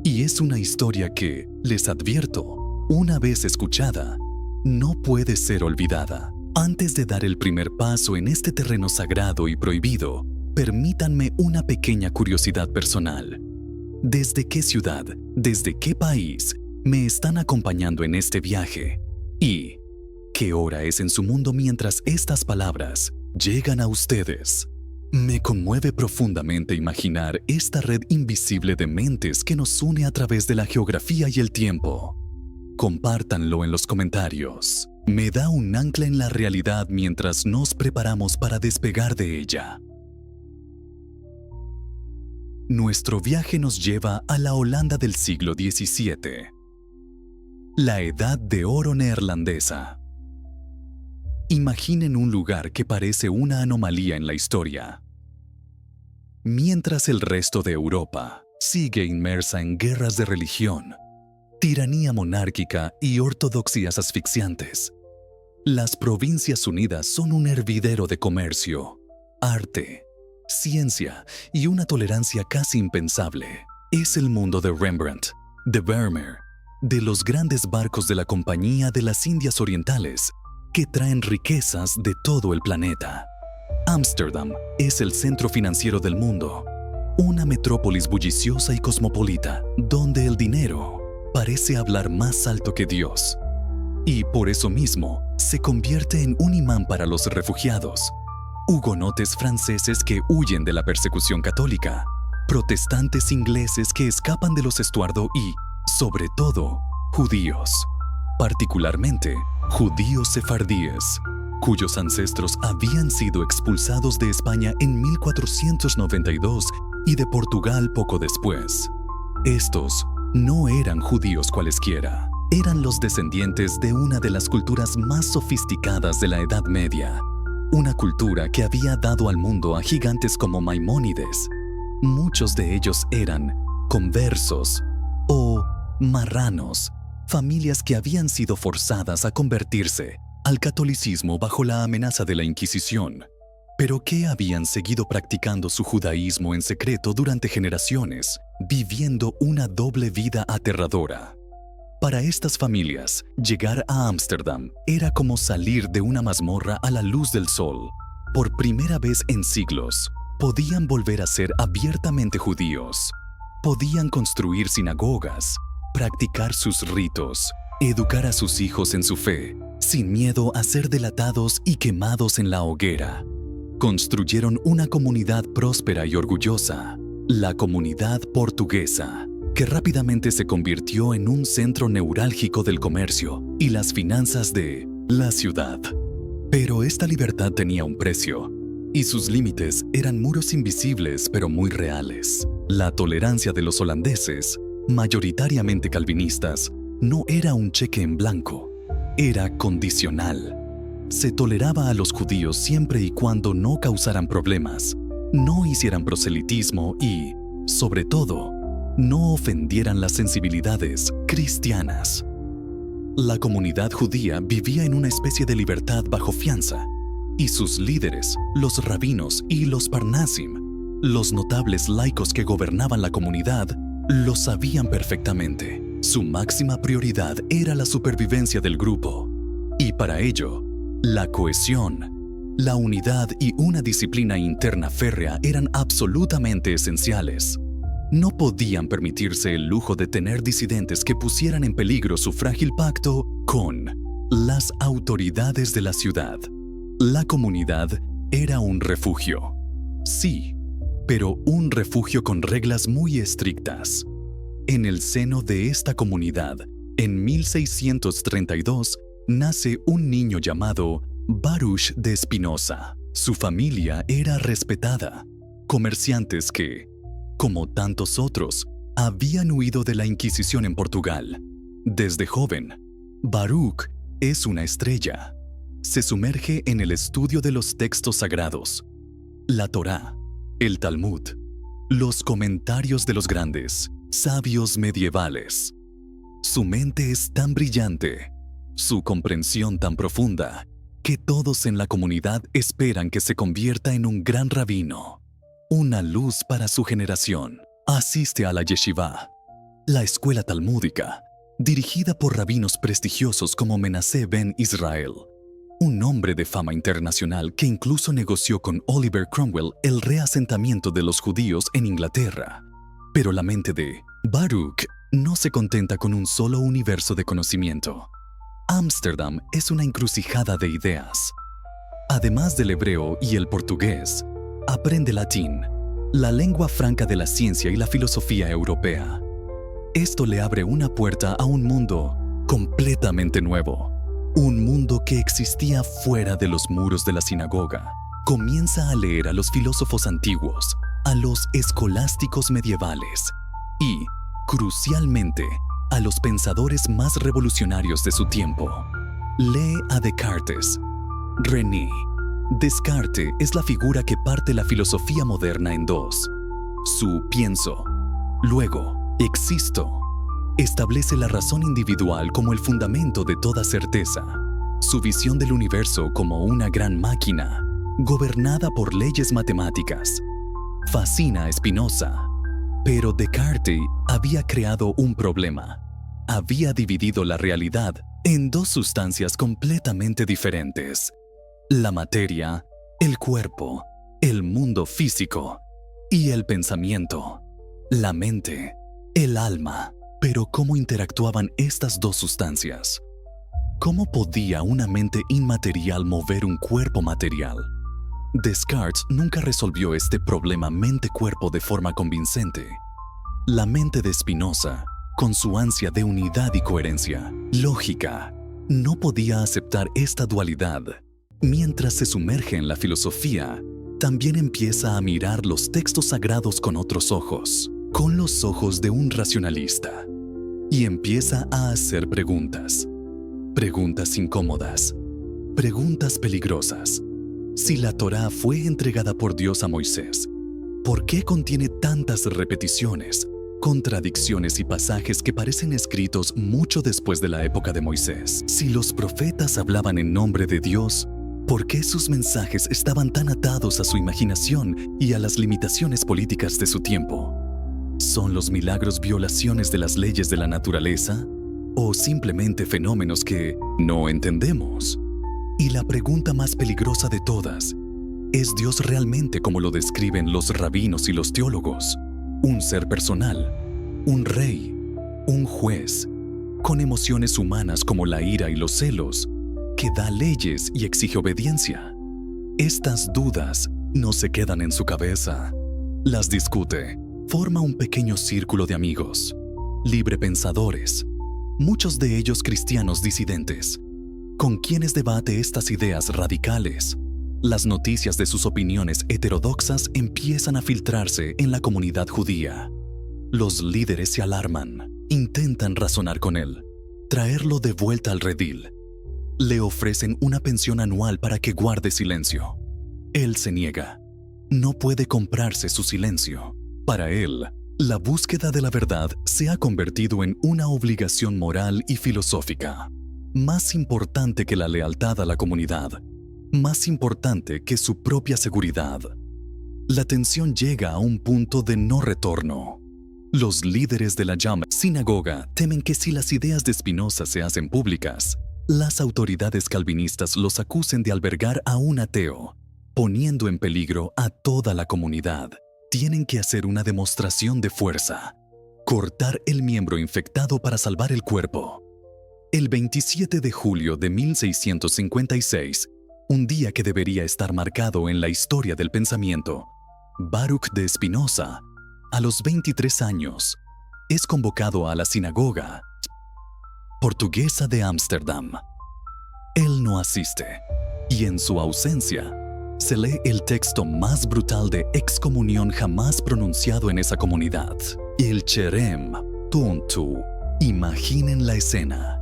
Y es una historia que, les advierto, una vez escuchada, no puede ser olvidada. Antes de dar el primer paso en este terreno sagrado y prohibido, permítanme una pequeña curiosidad personal. ¿Desde qué ciudad, desde qué país me están acompañando en este viaje? ¿Y qué hora es en su mundo mientras estas palabras llegan a ustedes? Me conmueve profundamente imaginar esta red invisible de mentes que nos une a través de la geografía y el tiempo. Compártanlo en los comentarios. Me da un ancla en la realidad mientras nos preparamos para despegar de ella. Nuestro viaje nos lleva a la Holanda del siglo XVII. La Edad de Oro neerlandesa. Imaginen un lugar que parece una anomalía en la historia. Mientras el resto de Europa sigue inmersa en guerras de religión, tiranía monárquica y ortodoxias asfixiantes, las Provincias Unidas son un hervidero de comercio, arte, ciencia y una tolerancia casi impensable. Es el mundo de Rembrandt, de Vermeer, de los grandes barcos de la Compañía de las Indias Orientales que traen riquezas de todo el planeta. Ámsterdam es el centro financiero del mundo, una metrópolis bulliciosa y cosmopolita, donde el dinero parece hablar más alto que Dios. Y por eso mismo, se convierte en un imán para los refugiados, hugonotes franceses que huyen de la persecución católica, protestantes ingleses que escapan de los Estuardo y, sobre todo, judíos, particularmente judíos sefardíes, cuyos ancestros habían sido expulsados de España en 1492 y de Portugal poco después. Estos No eran judíos cualesquiera. Eran los descendientes de una de las culturas más sofisticadas de la Edad Media. Una cultura que había dado al mundo a gigantes como Maimónides. Muchos de ellos eran conversos o marranos, familias que habían sido forzadas a convertirse al catolicismo bajo la amenaza de la Inquisición, pero que habían seguido practicando su judaísmo en secreto durante generaciones, viviendo una doble vida aterradora. Para estas familias, llegar a Ámsterdam era como salir de una mazmorra a la luz del sol. Por primera vez en siglos, podían volver a ser abiertamente judíos. Podían construir sinagogas, practicar sus ritos, educar a sus hijos en su fe, sin miedo a ser delatados y quemados en la hoguera. Construyeron una comunidad próspera y orgullosa, la comunidad portuguesa, que rápidamente se convirtió en un centro neurálgico del comercio y las finanzas de la ciudad. Pero esta libertad tenía un precio, y sus límites eran muros invisibles pero muy reales. La tolerancia de los holandeses, mayoritariamente calvinistas, no era un cheque en blanco, era condicional. Se toleraba a los judíos siempre y cuando no causaran problemas, no hicieran proselitismo y, sobre todo, no ofendieran las sensibilidades cristianas. La comunidad judía vivía en una especie de libertad bajo fianza, y sus líderes, los rabinos y los parnasim, los notables laicos que gobernaban la comunidad, lo sabían perfectamente. Su máxima prioridad era la supervivencia del grupo, y para ello, la cohesión, la unidad y una disciplina interna férrea eran absolutamente esenciales. No podían permitirse el lujo de tener disidentes que pusieran en peligro su frágil pacto con las autoridades de la ciudad. La comunidad era un refugio. Sí, pero un refugio con reglas muy estrictas. En el seno de esta comunidad, en 1632, nace un niño llamado Baruch de Spinoza. Su familia era respetada. Comerciantes que, como tantos otros, habían huido de la Inquisición en Portugal. Desde joven, Baruch es una estrella. Se sumerge en el estudio de los textos sagrados, la Torá, el Talmud, los comentarios de los grandes sabios medievales. Su mente es tan brillante, su comprensión tan profunda, que todos en la comunidad esperan que se convierta en un gran rabino, una luz para su generación. Asiste a la yeshiva, la escuela talmúdica, dirigida por rabinos prestigiosos como Menasé ben Israel, un hombre de fama internacional que incluso negoció con Oliver Cromwell el reasentamiento de los judíos en Inglaterra. Pero la mente de Baruch no se contenta con un solo universo de conocimiento. Ámsterdam es una encrucijada de ideas. Además del hebreo y el portugués, aprende latín, la lengua franca de la ciencia y la filosofía europea. Esto le abre una puerta a un mundo completamente nuevo. Un mundo que existía fuera de los muros de la sinagoga. Comienza a leer a los filósofos antiguos, a los escolásticos medievales y, crucialmente, a los pensadores más revolucionarios de su tiempo. Lee a Descartes. René Descartes es la figura que parte la filosofía moderna en dos. Su pienso, luego existo, establece la razón individual como el fundamento de toda certeza. Su visión del universo como una gran máquina, gobernada por leyes matemáticas, fascina a Spinoza. Pero Descartes había creado un problema. Había dividido la realidad en dos sustancias completamente diferentes: la materia, el cuerpo, el mundo físico, y el pensamiento, la mente, el alma. Pero ¿cómo interactuaban estas dos sustancias? ¿Cómo podía una mente inmaterial mover un cuerpo material? Descartes nunca resolvió este problema mente-cuerpo de forma convincente. La mente de Spinoza, con su ansia de unidad y coherencia lógica, no podía aceptar esta dualidad. Mientras se sumerge en la filosofía, también empieza a mirar los textos sagrados con otros ojos, con los ojos de un racionalista. y empieza a hacer preguntas. Preguntas incómodas. Preguntas peligrosas. Si la Torá fue entregada por Dios a Moisés, ¿por qué contiene tantas repeticiones, contradicciones y pasajes que parecen escritos mucho después de la época de Moisés? Si los profetas hablaban en nombre de Dios, ¿por qué sus mensajes estaban tan atados a su imaginación y a las limitaciones políticas de su tiempo? ¿Son los milagros violaciones de las leyes de la naturaleza? ¿O simplemente fenómenos que no entendemos? Y la pregunta más peligrosa de todas, ¿es Dios realmente como lo describen los rabinos y los teólogos? Un ser personal, un rey, un juez, con emociones humanas como la ira y los celos, que da leyes y exige obediencia. Estas dudas no se quedan en su cabeza. Las discute, forma un pequeño círculo de amigos, librepensadores, muchos de ellos cristianos disidentes, con quienes debate estas ideas radicales. Las noticias de sus opiniones heterodoxas empiezan a filtrarse en la comunidad judía. Los líderes se alarman, intentan razonar con él, traerlo de vuelta al redil. Le ofrecen una pensión anual para que guarde silencio. Él se niega. No puede comprarse su silencio. Para él, la búsqueda de la verdad se ha convertido en una obligación moral y filosófica, más importante que la lealtad a la comunidad, más importante que su propia seguridad. La tensión llega a un punto de no retorno. Los líderes de la sinagoga temen que si las ideas de Spinoza se hacen públicas, las autoridades calvinistas los acusen de albergar a un ateo, poniendo en peligro a toda la comunidad. Tienen que hacer una demostración de fuerza, cortar el miembro infectado para salvar el cuerpo. El 27 de julio de 1656, un día que debería estar marcado en la historia del pensamiento, Baruch de Spinoza, a los 23 años, es convocado a la sinagoga portuguesa de Ámsterdam. Él no asiste, y en su ausencia, se lee el texto más brutal de excomunión jamás pronunciado en esa comunidad, el Cherem Tontu. Imaginen la escena.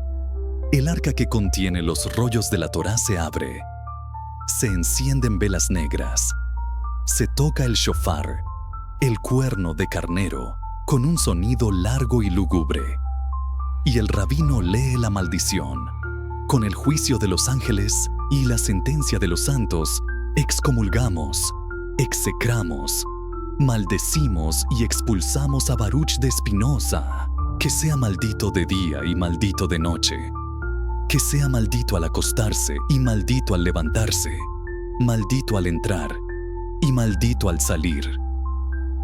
El arca que contiene los rollos de la Torá se abre. Se encienden velas negras. Se toca el shofar, el cuerno de carnero, con un sonido largo y lúgubre. Y el rabino lee la maldición. Con el juicio de los ángeles y la sentencia de los santos, excomulgamos, execramos, maldecimos y expulsamos a Baruch de Spinoza. Que sea maldito de día y maldito de noche. Que sea maldito al acostarse y maldito al levantarse. Maldito al entrar y maldito al salir.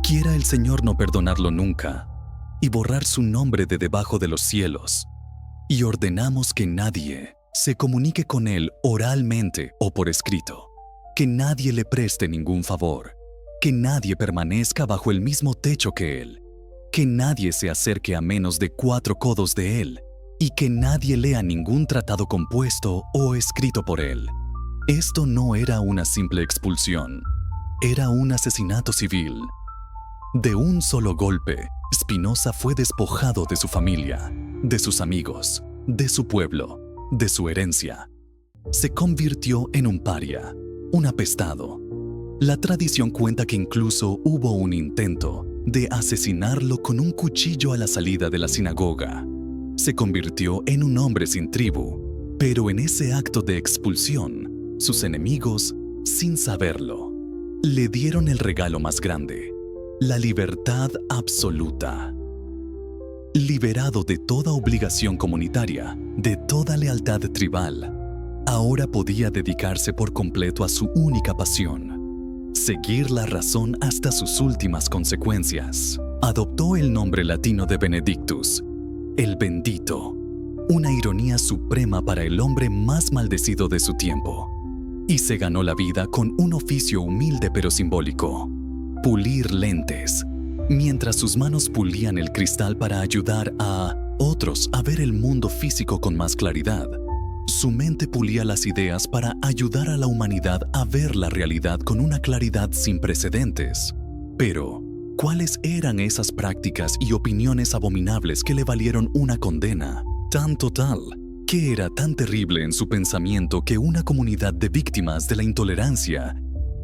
Quiera el Señor no perdonarlo nunca y borrar su nombre de debajo de los cielos. Y ordenamos que nadie se comunique con él oralmente o por escrito. Que nadie le preste ningún favor. Que nadie permanezca bajo el mismo techo que él. Que nadie se acerque a menos de 4 codos de él. Y que nadie lea ningún tratado compuesto o escrito por él. Esto no era una simple expulsión. Era un asesinato civil. De un solo golpe, Spinoza fue despojado de su familia, de sus amigos, de su pueblo, de su herencia. Se convirtió en un paria, un apestado. La tradición cuenta que incluso hubo un intento de asesinarlo con un cuchillo a la salida de la sinagoga. Se convirtió en un hombre sin tribu, pero en ese acto de expulsión, sus enemigos, sin saberlo, le dieron el regalo más grande: la libertad absoluta. Liberado de toda obligación comunitaria, de toda lealtad tribal, ahora podía dedicarse por completo a su única pasión: seguir la razón hasta sus últimas consecuencias. Adoptó el nombre latino de Benedictus, el bendito, una ironía suprema para el hombre más maldecido de su tiempo, y se ganó la vida con un oficio humilde pero simbólico: pulir lentes. Mientras sus manos pulían el cristal para ayudar a otros a ver el mundo físico con más claridad, su mente pulía las ideas para ayudar a la humanidad a ver la realidad con una claridad sin precedentes. Pero ¿Cuáles eran esas prácticas y opiniones abominables que le valieron una condena tan total? ¿Qué era tan terrible en su pensamiento que una comunidad de víctimas de la intolerancia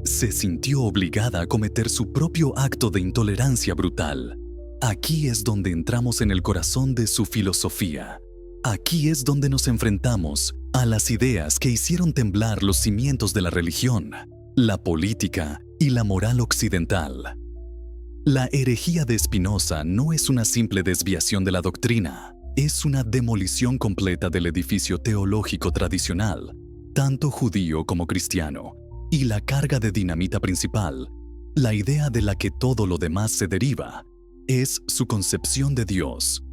se sintió obligada a cometer su propio acto de intolerancia brutal? Aquí es donde entramos en el corazón de su filosofía. Aquí es donde nos enfrentamos a las ideas que hicieron temblar los cimientos de la religión, la política y la moral occidental. La herejía de Spinoza no es una simple desviación de la doctrina, es una demolición completa del edificio teológico tradicional, tanto judío como cristiano, y la carga de dinamita principal, la idea de la que todo lo demás se deriva, es su concepción de Dios.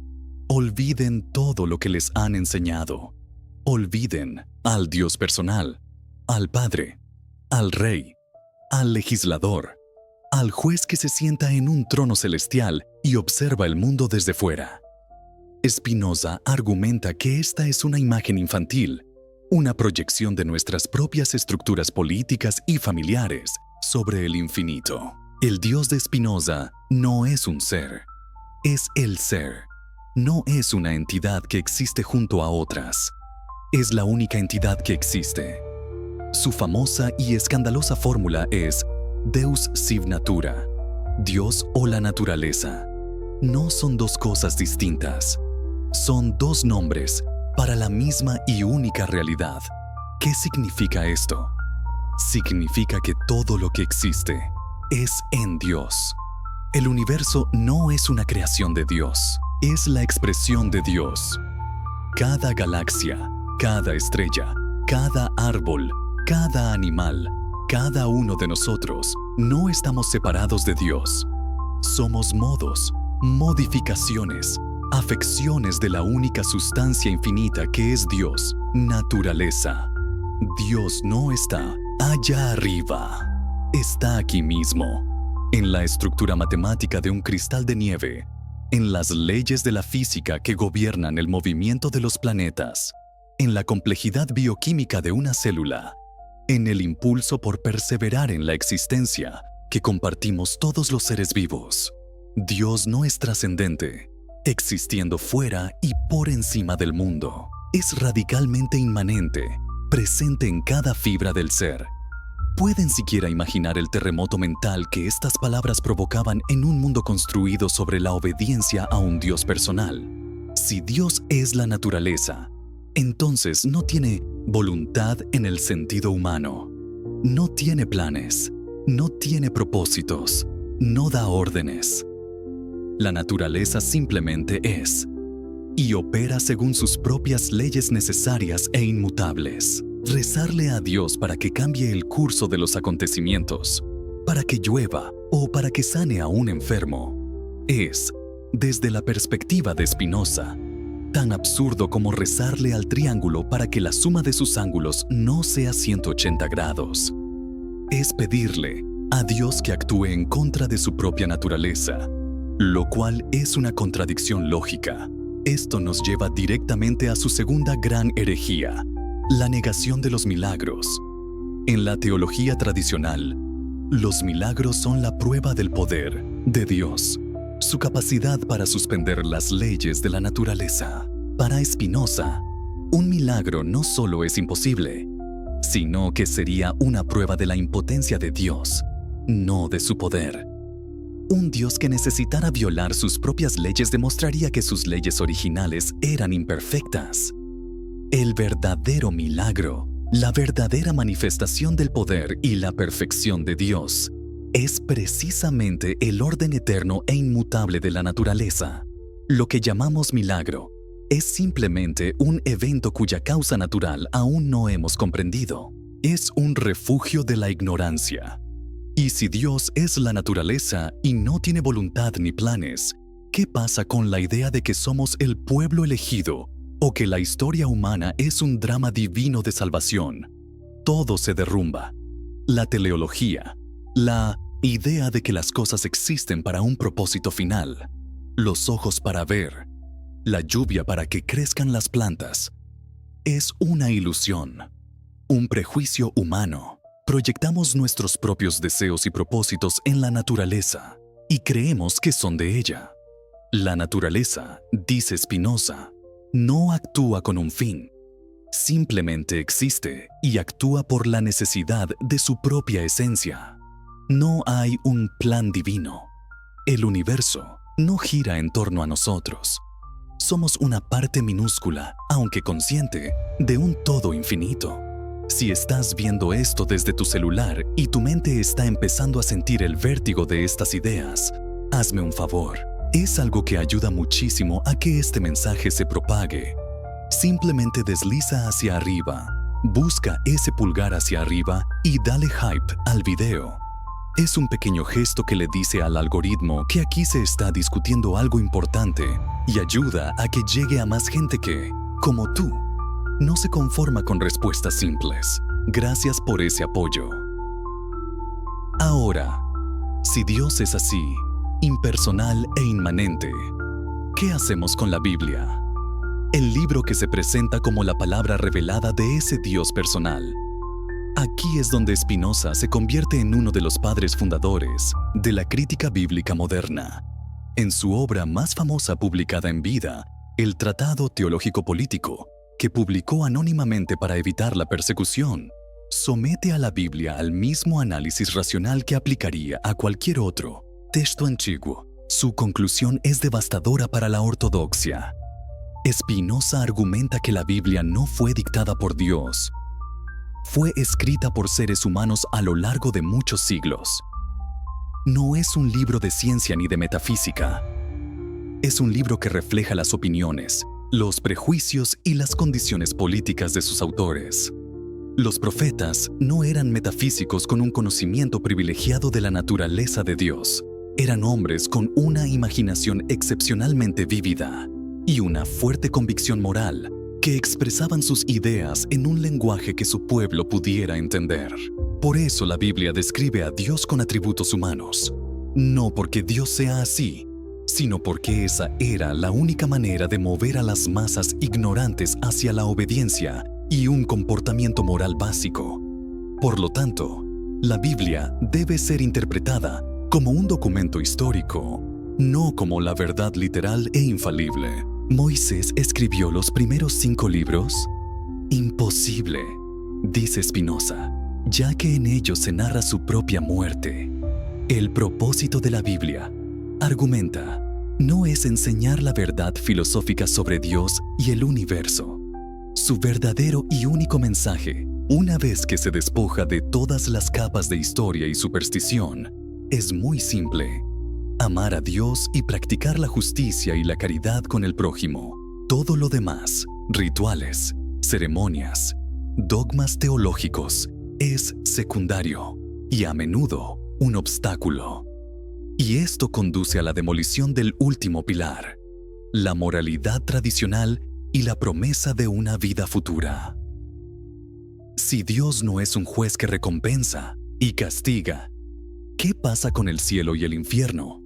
Olviden todo lo que les han enseñado. Olviden al Dios personal, al Padre, al Rey, al legislador, al juez que se sienta en un trono celestial y observa el mundo desde fuera. Spinoza argumenta que esta es una imagen infantil, una proyección de nuestras propias estructuras políticas y familiares sobre el infinito. El Dios de Spinoza no es un ser, es el ser. No es una entidad que existe junto a otras. Es la única entidad que existe. Su famosa y escandalosa fórmula es Deus sive natura, Dios o la naturaleza. No son dos cosas distintas. Son dos nombres para la misma y única realidad. ¿Qué significa esto? Significa que todo lo que existe es en Dios. El universo no es una creación de Dios, es la expresión de Dios. Cada galaxia, cada estrella, cada árbol, cada animal, cada uno de nosotros, no estamos separados de Dios. Somos modos, modificaciones, afecciones de la única sustancia infinita que es Dios, naturaleza. Dios no está allá arriba, está aquí mismo, en la estructura matemática de un cristal de nieve, en las leyes de la física que gobiernan el movimiento de los planetas, en la complejidad bioquímica de una célula, en el impulso por perseverar en la existencia que compartimos todos los seres vivos. Dios no es trascendente, existiendo fuera y por encima del mundo. Es radicalmente inmanente, presente en cada fibra del ser. ¿Pueden siquiera imaginar el terremoto mental que estas palabras provocaban en un mundo construido sobre la obediencia a un Dios personal? Si Dios es la naturaleza, entonces no tiene voluntad en el sentido humano. No tiene planes, no tiene propósitos, no da órdenes. La naturaleza simplemente es, y opera según sus propias leyes necesarias e inmutables. Rezarle a Dios para que cambie el curso de los acontecimientos, para que llueva o para que sane a un enfermo, es, desde la perspectiva de Spinoza, tan absurdo como rezarle al triángulo para que la suma de sus ángulos no sea 180 grados. Es pedirle a Dios que actúe en contra de su propia naturaleza, lo cual es una contradicción lógica. Esto nos lleva directamente a su segunda gran herejía, la negación de los milagros. En la teología tradicional, los milagros son la prueba del poder de Dios, su capacidad para suspender las leyes de la naturaleza. Para Spinoza, un milagro no solo es imposible, sino que sería una prueba de la impotencia de Dios, no de su poder. Un Dios que necesitara violar sus propias leyes demostraría que sus leyes originales eran imperfectas. El verdadero milagro, la verdadera manifestación del poder y la perfección de Dios, es precisamente el orden eterno e inmutable de la naturaleza. Lo que llamamos milagro es simplemente un evento cuya causa natural aún no hemos comprendido. Es un refugio de la ignorancia. Y si Dios es la naturaleza y no tiene voluntad ni planes, ¿qué pasa con la idea de que somos el pueblo elegido o que la historia humana es un drama divino de salvación? Todo se derrumba. La teleología, la idea de que las cosas existen para un propósito final, los ojos para ver, la lluvia para que crezcan las plantas, es una ilusión, un prejuicio humano. Proyectamos nuestros propios deseos y propósitos en la naturaleza. y creemos que son de ella. La naturaleza, dice Spinoza, no actúa con un fin. Simplemente existe y actúa por la necesidad de su propia esencia. No hay un plan divino. El universo no gira en torno a nosotros. Somos una parte minúscula, aunque consciente, de un todo infinito. Si estás viendo esto desde tu celular y tu mente está empezando a sentir el vértigo de estas ideas, hazme un favor. Es algo que ayuda muchísimo a que este mensaje se propague. Simplemente desliza hacia arriba, busca ese pulgar hacia arriba y dale hype al video. Es un pequeño gesto que le dice al algoritmo que aquí se está discutiendo algo importante y ayuda a que llegue a más gente que, como tú, no se conforma con respuestas simples. Gracias por ese apoyo. Ahora, si Dios es así, impersonal e inmanente, ¿qué hacemos con la Biblia? El libro que se presenta como la palabra revelada de ese Dios personal. Aquí es donde Spinoza se convierte en uno de los padres fundadores de la crítica bíblica moderna. En su obra más famosa publicada en vida, el Tratado Teológico Político, que publicó anónimamente para evitar la persecución, somete a la Biblia al mismo análisis racional que aplicaría a cualquier otro texto antiguo. Su conclusión es devastadora para la ortodoxia. Spinoza argumenta que la Biblia no fue dictada por Dios. Fue escrita por seres humanos a lo largo de muchos siglos. No es un libro de ciencia ni de metafísica. Es un libro que refleja las opiniones, los prejuicios y las condiciones políticas de sus autores. Los profetas no eran metafísicos con un conocimiento privilegiado de la naturaleza de Dios. Eran hombres con una imaginación excepcionalmente vívida y una fuerte convicción moral que expresaban sus ideas en un lenguaje que su pueblo pudiera entender. Por eso la Biblia describe a Dios con atributos humanos, no porque Dios sea así, sino porque esa era la única manera de mover a las masas ignorantes hacia la obediencia y un comportamiento moral básico. Por lo tanto, la Biblia debe ser interpretada como un documento histórico, no como la verdad literal e infalible. ¿Moisés escribió los primeros 5 libros? Imposible, dice Spinoza, ya que en ellos se narra su propia muerte. El propósito de la Biblia, argumenta, no es enseñar la verdad filosófica sobre Dios y el universo. Su verdadero y único mensaje, una vez que se despoja de todas las capas de historia y superstición, es muy simple: amar a Dios y practicar la justicia y la caridad con el prójimo. Todo lo demás, rituales, ceremonias, dogmas teológicos, es secundario y a menudo un obstáculo. Y esto conduce a la demolición del último pilar, la moralidad tradicional y la promesa de una vida futura. Si Dios no es un juez que recompensa y castiga, ¿qué pasa con el cielo y el infierno?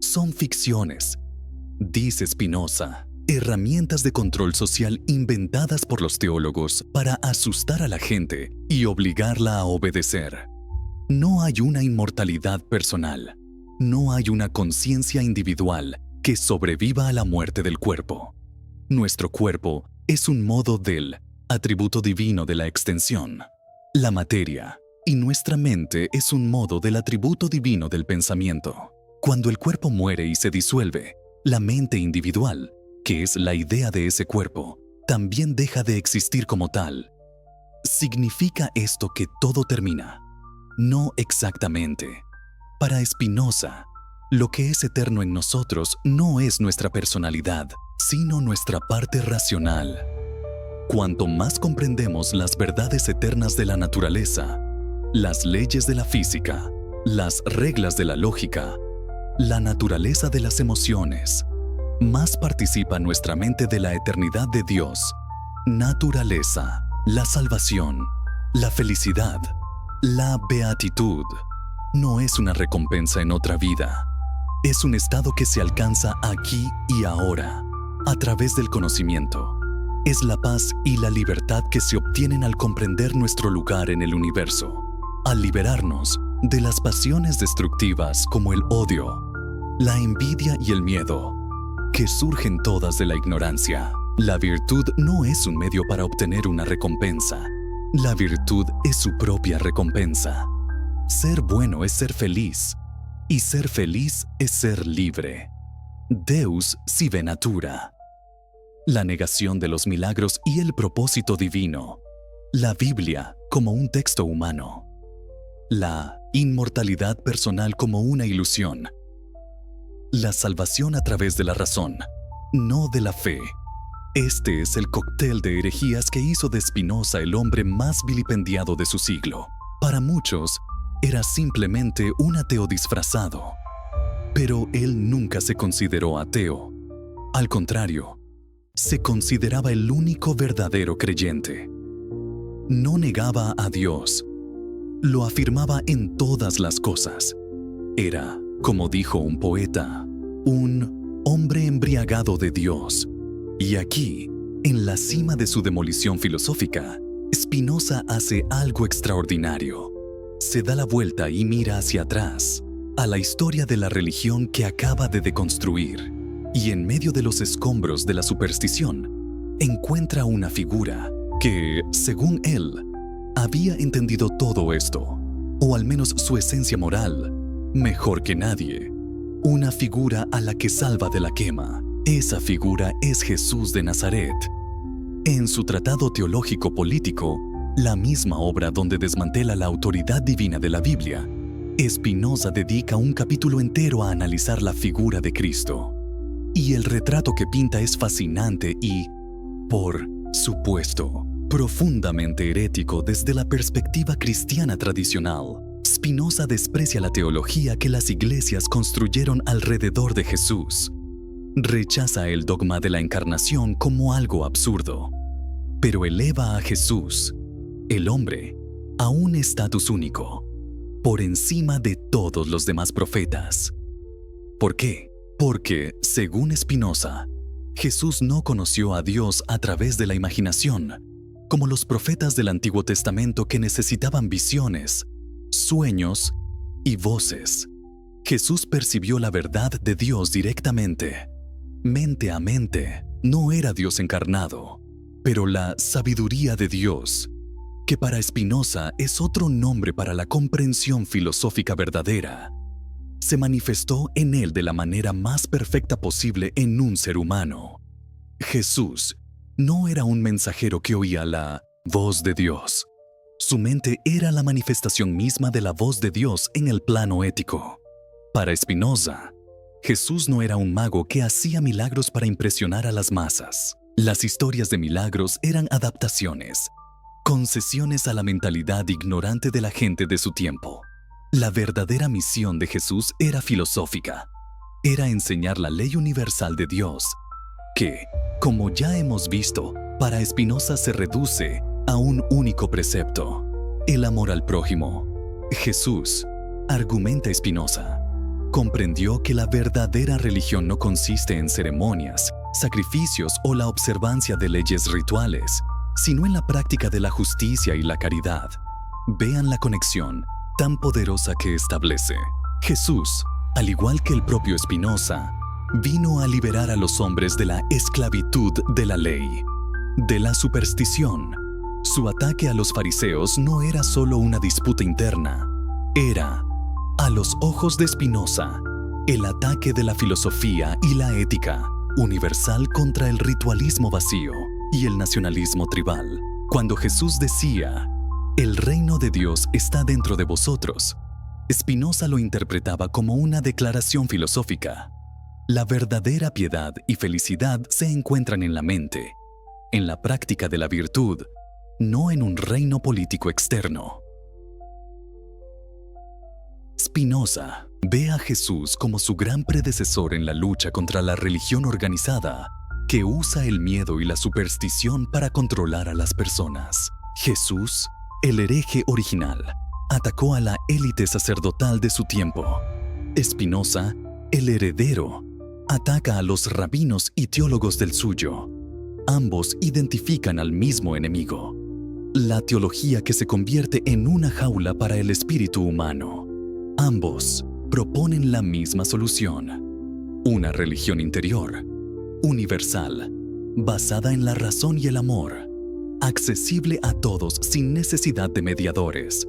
Son ficciones, dice Spinoza, herramientas de control social inventadas por los teólogos para asustar a la gente y obligarla a obedecer. No hay una inmortalidad personal, no hay una conciencia individual que sobreviva a la muerte del cuerpo. Nuestro cuerpo es un modo del atributo divino de la extensión, la materia, y nuestra mente es un modo del atributo divino del pensamiento. Cuando el cuerpo muere y se disuelve, la mente individual, que es la idea de ese cuerpo, también deja de existir como tal. ¿Significa esto que todo termina? No exactamente. Para Spinoza, lo que es eterno en nosotros no es nuestra personalidad, sino nuestra parte racional. Cuanto más comprendemos las verdades eternas de la naturaleza, las leyes de la física, las reglas de la lógica, la naturaleza de las emociones, más participa nuestra mente de la eternidad de Dios, naturaleza, la salvación, la felicidad, la beatitud. No es una recompensa en otra vida. Es un estado que se alcanza aquí y ahora, a través del conocimiento. Es la paz y la libertad que se obtienen al comprender nuestro lugar en el universo. Al liberarnos, de las pasiones destructivas como el odio, la envidia y el miedo, que surgen todas de la ignorancia. La virtud no es un medio para obtener una recompensa. La virtud es su propia recompensa. Ser bueno es ser feliz, y ser feliz es ser libre. Deus sive natura. La negación de los milagros y el propósito divino. La Biblia como un texto humano. La inmortalidad personal como una ilusión. La salvación a través de la razón, no de la fe. Este es el cóctel de herejías que hizo de Spinoza el hombre más vilipendiado de su siglo. Para muchos, era simplemente un ateo disfrazado. Pero él nunca se consideró ateo. Al contrario, se consideraba el único verdadero creyente. No negaba a Dios. Lo afirmaba en todas las cosas. Era, como dijo un poeta, un hombre embriagado de Dios. Y aquí, en la cima de su demolición filosófica, Spinoza hace algo extraordinario. Se da la vuelta y mira hacia atrás, a la historia de la religión que acaba de deconstruir, y en medio de los escombros de la superstición, encuentra una figura que, según él, había entendido todo esto, o al menos su esencia moral, mejor que nadie. Una figura a la que salva de la quema. Esa figura es Jesús de Nazaret. En su tratado teológico político, la misma obra donde desmantela la autoridad divina de la Biblia, Spinoza dedica un capítulo entero a analizar la figura de Cristo. Y el retrato que pinta es fascinante y, por supuesto, profundamente herético desde la perspectiva cristiana tradicional. Spinoza desprecia la teología que las iglesias construyeron alrededor de Jesús. Rechaza el dogma de la encarnación como algo absurdo, pero eleva a Jesús, el hombre, a un estatus único, por encima de todos los demás profetas. ¿Por qué? Porque, según Spinoza, Jesús no conoció a Dios a través de la imaginación, como los profetas del Antiguo Testamento que necesitaban visiones, sueños y voces. Jesús percibió la verdad de Dios directamente, mente a mente. No era Dios encarnado, pero la sabiduría de Dios, que para Spinoza es otro nombre para la comprensión filosófica verdadera, se manifestó en él de la manera más perfecta posible en un ser humano. Jesús no era un mensajero que oía la voz de Dios. Su mente era la manifestación misma de la voz de Dios en el plano ético. Para Spinoza, Jesús no era un mago que hacía milagros para impresionar a las masas. Las historias de milagros eran adaptaciones, concesiones a la mentalidad ignorante de la gente de su tiempo. La verdadera misión de Jesús era filosófica. Era enseñar la ley universal de Dios, que, como ya hemos visto, para Spinoza se reduce a un único precepto: el amor al prójimo. Jesús, argumenta Spinoza, comprendió que la verdadera religión no consiste en ceremonias, sacrificios o la observancia de leyes rituales, sino en la práctica de la justicia y la caridad. Vean la conexión tan poderosa que establece. Jesús, al igual que el propio Spinoza, vino a liberar a los hombres de la esclavitud de la ley, de la superstición. Su ataque a los fariseos no era solo una disputa interna, era, a los ojos de Spinoza, el ataque de la filosofía y la ética universal contra el ritualismo vacío y el nacionalismo tribal. Cuando Jesús decía, "El reino de Dios está dentro de vosotros", Spinoza lo interpretaba como una declaración filosófica. La verdadera piedad y felicidad se encuentran en la mente, en la práctica de la virtud, no en un reino político externo. Spinoza ve a Jesús como su gran predecesor en la lucha contra la religión organizada, que usa el miedo y la superstición para controlar a las personas. Jesús, el hereje original, atacó a la élite sacerdotal de su tiempo. Spinoza, el heredero, ataca a los rabinos y teólogos del suyo. Ambos identifican al mismo enemigo: la teología que se convierte en una jaula para el espíritu humano. Ambos proponen la misma solución: una religión interior, universal, basada en la razón y el amor, accesible a todos sin necesidad de mediadores.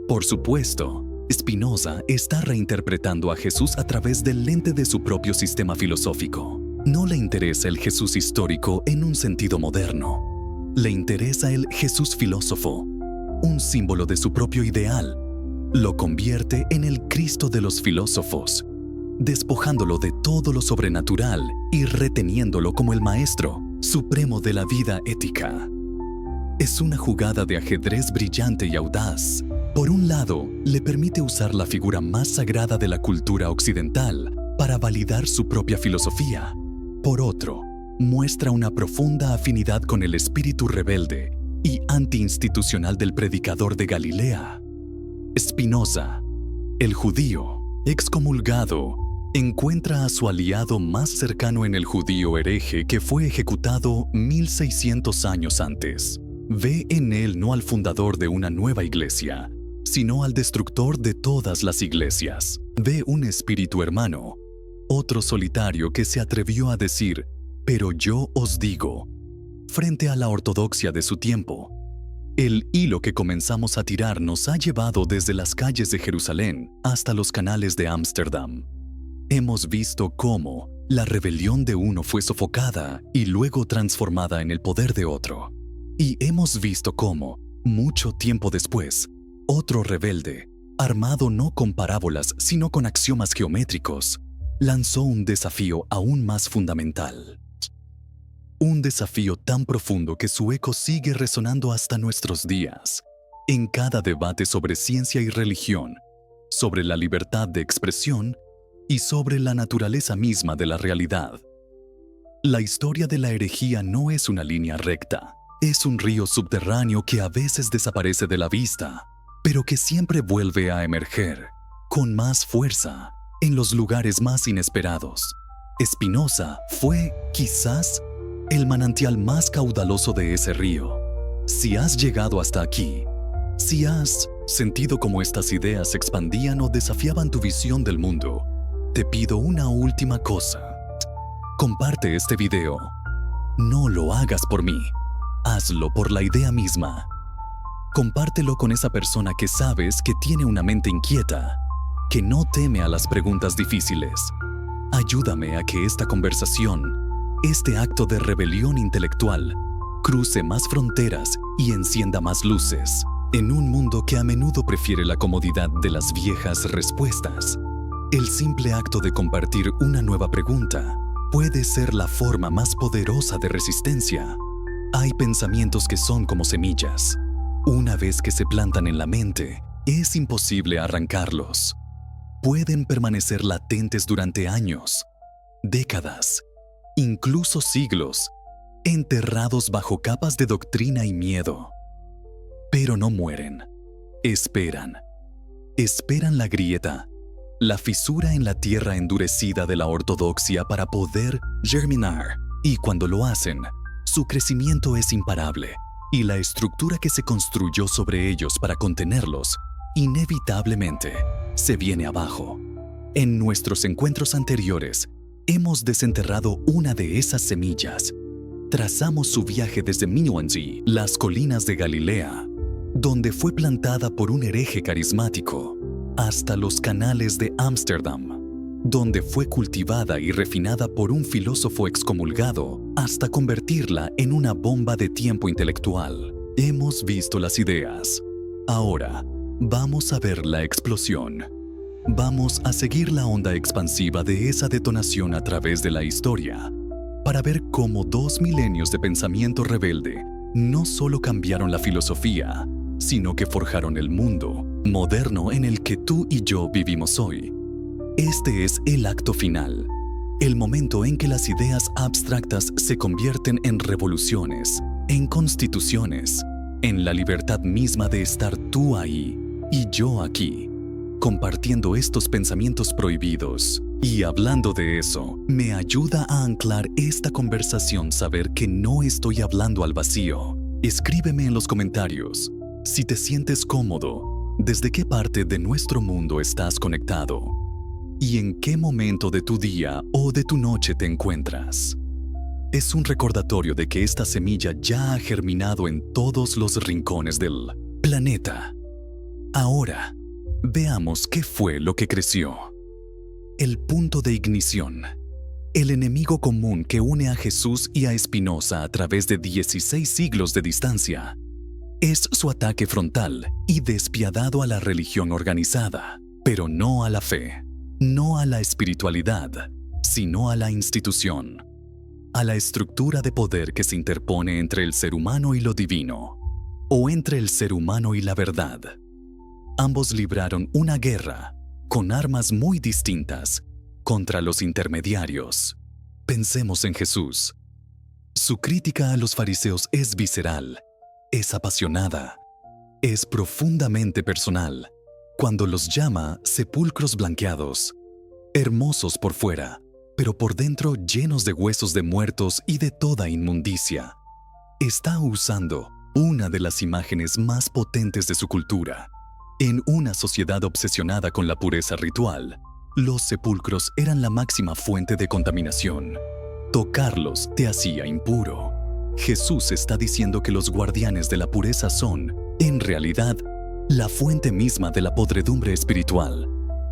Por supuesto, Spinoza está reinterpretando a Jesús a través del lente de su propio sistema filosófico. No le interesa el Jesús histórico en un sentido moderno. Le interesa el Jesús filósofo, un símbolo de su propio ideal. Lo convierte en el Cristo de los filósofos, despojándolo de todo lo sobrenatural y reteniéndolo como el maestro supremo de la vida ética. Es una jugada de ajedrez brillante y audaz. Por un lado, le permite usar la figura más sagrada de la cultura occidental para validar su propia filosofía. Por otro, muestra una profunda afinidad con el espíritu rebelde y antiinstitucional del predicador de Galilea. Spinoza, el judío excomulgado, encuentra a su aliado más cercano en el judío hereje que fue ejecutado 1600 años antes. Ve en él no al fundador de una nueva iglesia, sino al destructor de todas las iglesias. Ve un espíritu hermano, otro solitario que se atrevió a decir, «Pero yo os digo», frente a la ortodoxia de su tiempo. El hilo que comenzamos a tirar nos ha llevado desde las calles de Jerusalén hasta los canales de Ámsterdam. Hemos visto cómo la rebelión de uno fue sofocada y luego transformada en el poder de otro. Y hemos visto cómo, mucho tiempo después, otro rebelde, armado no con parábolas sino con axiomas geométricos, lanzó un desafío aún más fundamental. Un desafío tan profundo que su eco sigue resonando hasta nuestros días, en cada debate sobre ciencia y religión, sobre la libertad de expresión y sobre la naturaleza misma de la realidad. La historia de la herejía no es una línea recta, es un río subterráneo que a veces desaparece de la vista, pero que siempre vuelve a emerger, con más fuerza, en los lugares más inesperados. Spinoza fue, quizás, el manantial más caudaloso de ese río. Si has llegado hasta aquí, si has sentido cómo estas ideas expandían o desafiaban tu visión del mundo, te pido una última cosa. Comparte este video. No lo hagas por mí, hazlo por la idea misma. Compártelo con esa persona que sabes que tiene una mente inquieta, que no teme a las preguntas difíciles. Ayúdame a que esta conversación, este acto de rebelión intelectual, cruce más fronteras y encienda más luces, en un mundo que a menudo prefiere la comodidad de las viejas respuestas. El simple acto de compartir una nueva pregunta puede ser la forma más poderosa de resistencia. Hay pensamientos que son como semillas. Una vez que se plantan en la mente, es imposible arrancarlos. Pueden permanecer latentes durante años, décadas, incluso siglos, enterrados bajo capas de doctrina y miedo. Pero no mueren. Esperan. Esperan la grieta, la fisura en la tierra endurecida de la ortodoxia para poder germinar. Y cuando lo hacen, su crecimiento es imparable. Y la estructura que se construyó sobre ellos para contenerlos, inevitablemente, se viene abajo. En nuestros encuentros anteriores, hemos desenterrado una de esas semillas. Trazamos su viaje desde Millwansee, las colinas de Galilea, donde fue plantada por un hereje carismático, hasta los canales de Ámsterdam, donde fue cultivada y refinada por un filósofo excomulgado, hasta convertirla en una bomba de tiempo intelectual. Hemos visto las ideas. Ahora, vamos a ver la explosión. Vamos a seguir la onda expansiva de esa detonación a través de la historia, para ver cómo 2 milenios de pensamiento rebelde no solo cambiaron la filosofía, sino que forjaron el mundo moderno en el que tú y yo vivimos hoy. Este es el acto final, el momento en que las ideas abstractas se convierten en revoluciones, en constituciones, en la libertad misma de estar tú ahí y yo aquí, compartiendo estos pensamientos prohibidos. Y hablando de eso, me ayuda a anclar esta conversación saber que no estoy hablando al vacío. Escríbeme en los comentarios si te sientes cómodo ¿Desde qué parte de nuestro mundo estás conectado? ¿Y en qué momento de tu día o de tu noche te encuentras? Es un recordatorio de que esta semilla ya ha germinado en todos los rincones del planeta. Ahora, veamos qué fue lo que creció. El punto de ignición. El enemigo común que une a Jesús y a Spinoza a través de 16 siglos de distancia es su ataque frontal y despiadado a la religión organizada, pero no a la fe, no a la espiritualidad, sino a la institución, a la estructura de poder que se interpone entre el ser humano y lo divino, o entre el ser humano y la verdad. Ambos libraron una guerra, con armas muy distintas, contra los intermediarios. Pensemos en Jesús. Su crítica a los fariseos es visceral, es apasionada, es profundamente personal, cuando los llama sepulcros blanqueados, hermosos por fuera, pero por dentro llenos de huesos de muertos y de toda inmundicia. Está usando una de las imágenes más potentes de su cultura. En una sociedad obsesionada con la pureza ritual, los sepulcros eran la máxima fuente de contaminación. Tocarlos te hacía impuro. Jesús está diciendo que los guardianes de la pureza son, en realidad, la fuente misma de la podredumbre espiritual.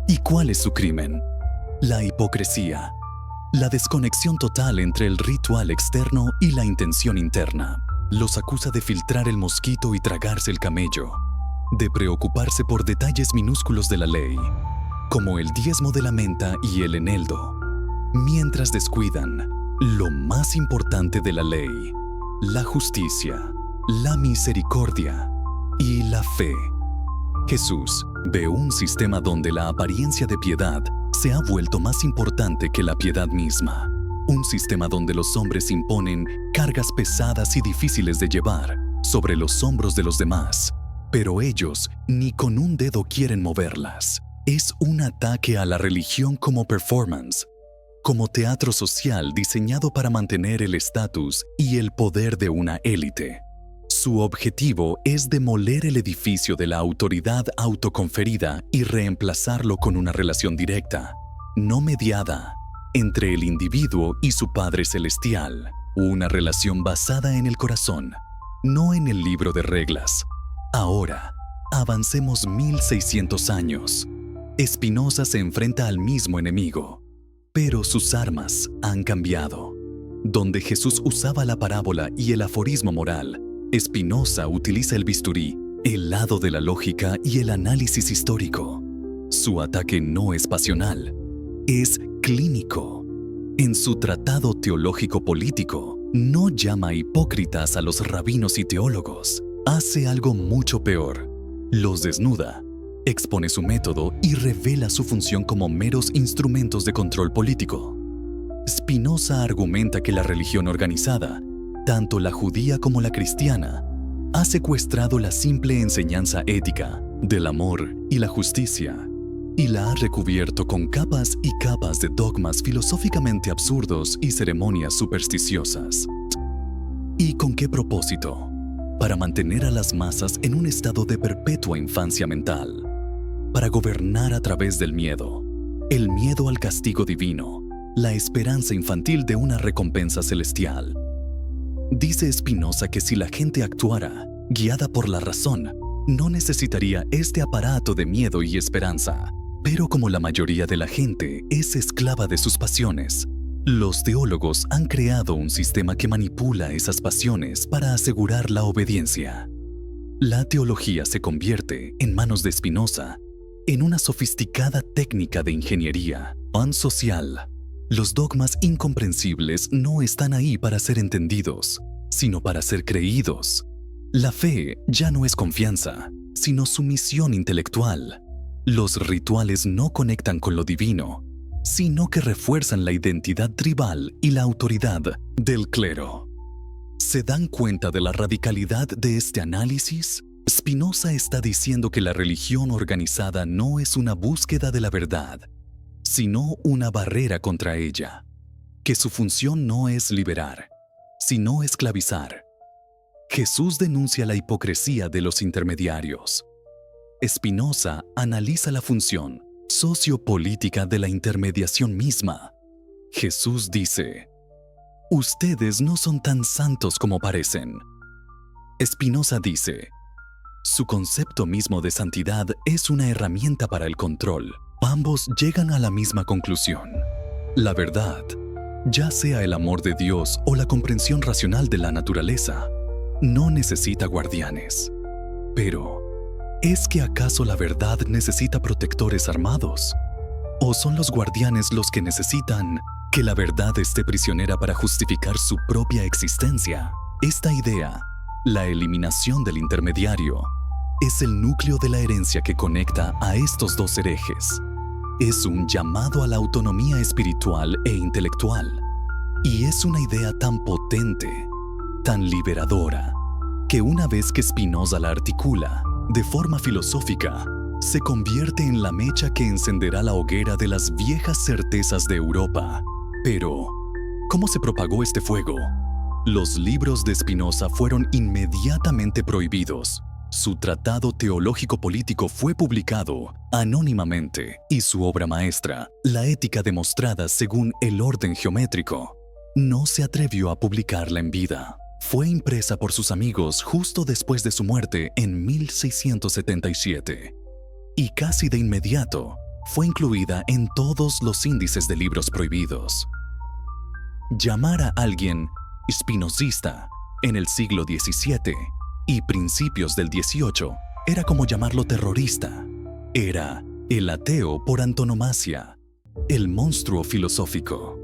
¿Y cuál es su crimen? La hipocresía, la desconexión total entre el ritual externo y la intención interna. Los acusa de filtrar el mosquito y tragarse el camello, de preocuparse por detalles minúsculos de la ley, como el diezmo de la menta y el eneldo, mientras descuidan lo más importante de la ley: la justicia, la misericordia y la fe. Jesús ve un sistema donde la apariencia de piedad se ha vuelto más importante que la piedad misma. Un sistema donde los hombres imponen cargas pesadas y difíciles de llevar sobre los hombros de los demás, pero ellos ni con un dedo quieren moverlas. Es un ataque a la religión como performance, como teatro social diseñado para mantener el estatus y el poder de una élite. Su objetivo es demoler el edificio de la autoridad autoconferida y reemplazarlo con una relación directa, no mediada, entre el individuo y su Padre Celestial. Una relación basada en el corazón, no en el libro de reglas. Ahora, avancemos 1600 años. Spinoza se enfrenta al mismo enemigo, pero sus armas han cambiado. Donde Jesús usaba la parábola y el aforismo moral, Spinoza utiliza el bisturí, el lado de la lógica y el análisis histórico. Su ataque no es pasional, es clínico. En su tratado teológico-político, no llama hipócritas a los rabinos y teólogos. Hace algo mucho peor: los desnuda, expone su método y revela su función como meros instrumentos de control político. Spinoza argumenta que la religión organizada, tanto la judía como la cristiana, ha secuestrado la simple enseñanza ética del amor y la justicia y la ha recubierto con capas y capas de dogmas filosóficamente absurdos y ceremonias supersticiosas. ¿Y con qué propósito? Para mantener a las masas en un estado de perpetua infancia mental, para gobernar a través del miedo, el miedo al castigo divino, la esperanza infantil de una recompensa celestial. Dice Spinoza que si la gente actuara, guiada por la razón, no necesitaría este aparato de miedo y esperanza. Pero como la mayoría de la gente es esclava de sus pasiones, los teólogos han creado un sistema que manipula esas pasiones para asegurar la obediencia. La teología se convierte, en manos de Spinoza, en una sofisticada técnica de ingeniería pansocial. Los dogmas incomprensibles no están ahí para ser entendidos, sino para ser creídos. La fe ya no es confianza, sino sumisión intelectual. Los rituales no conectan con lo divino, sino que refuerzan la identidad tribal y la autoridad del clero. ¿Se dan cuenta de la radicalidad de este análisis? Spinoza está diciendo que la religión organizada no es una búsqueda de la verdad, sino una barrera contra ella, que su función no es liberar, sino esclavizar. Jesús denuncia la hipocresía de los intermediarios. Spinoza analiza la función sociopolítica de la intermediación misma. Jesús dice: ustedes no son tan santos como parecen. Spinoza dice: su concepto mismo de santidad es una herramienta para el control. Ambos llegan a la misma conclusión. La verdad, ya sea el amor de Dios o la comprensión racional de la naturaleza, no necesita guardianes. Pero, ¿es que acaso la verdad necesita protectores armados? ¿O son los guardianes los que necesitan que la verdad esté prisionera para justificar su propia existencia? Esta idea, la eliminación del intermediario, es el núcleo de la herencia que conecta a estos dos herejes. Es un llamado a la autonomía espiritual e intelectual. Y es una idea tan potente, tan liberadora, que una vez que Spinoza la articula de forma filosófica, se convierte en la mecha que encenderá la hoguera de las viejas certezas de Europa. Pero, ¿cómo se propagó este fuego? Los libros de Spinoza fueron inmediatamente prohibidos. Su tratado teológico-político fue publicado anónimamente y su obra maestra, La ética demostrada según el orden geométrico, no se atrevió a publicarla en vida. Fue impresa por sus amigos justo después de su muerte en 1677 y casi de inmediato fue incluida en todos los índices de libros prohibidos. Llamar a alguien espinosista en el siglo XVII y principios del XVIII era como llamarlo terrorista. Era el ateo por antonomasia, el monstruo filosófico.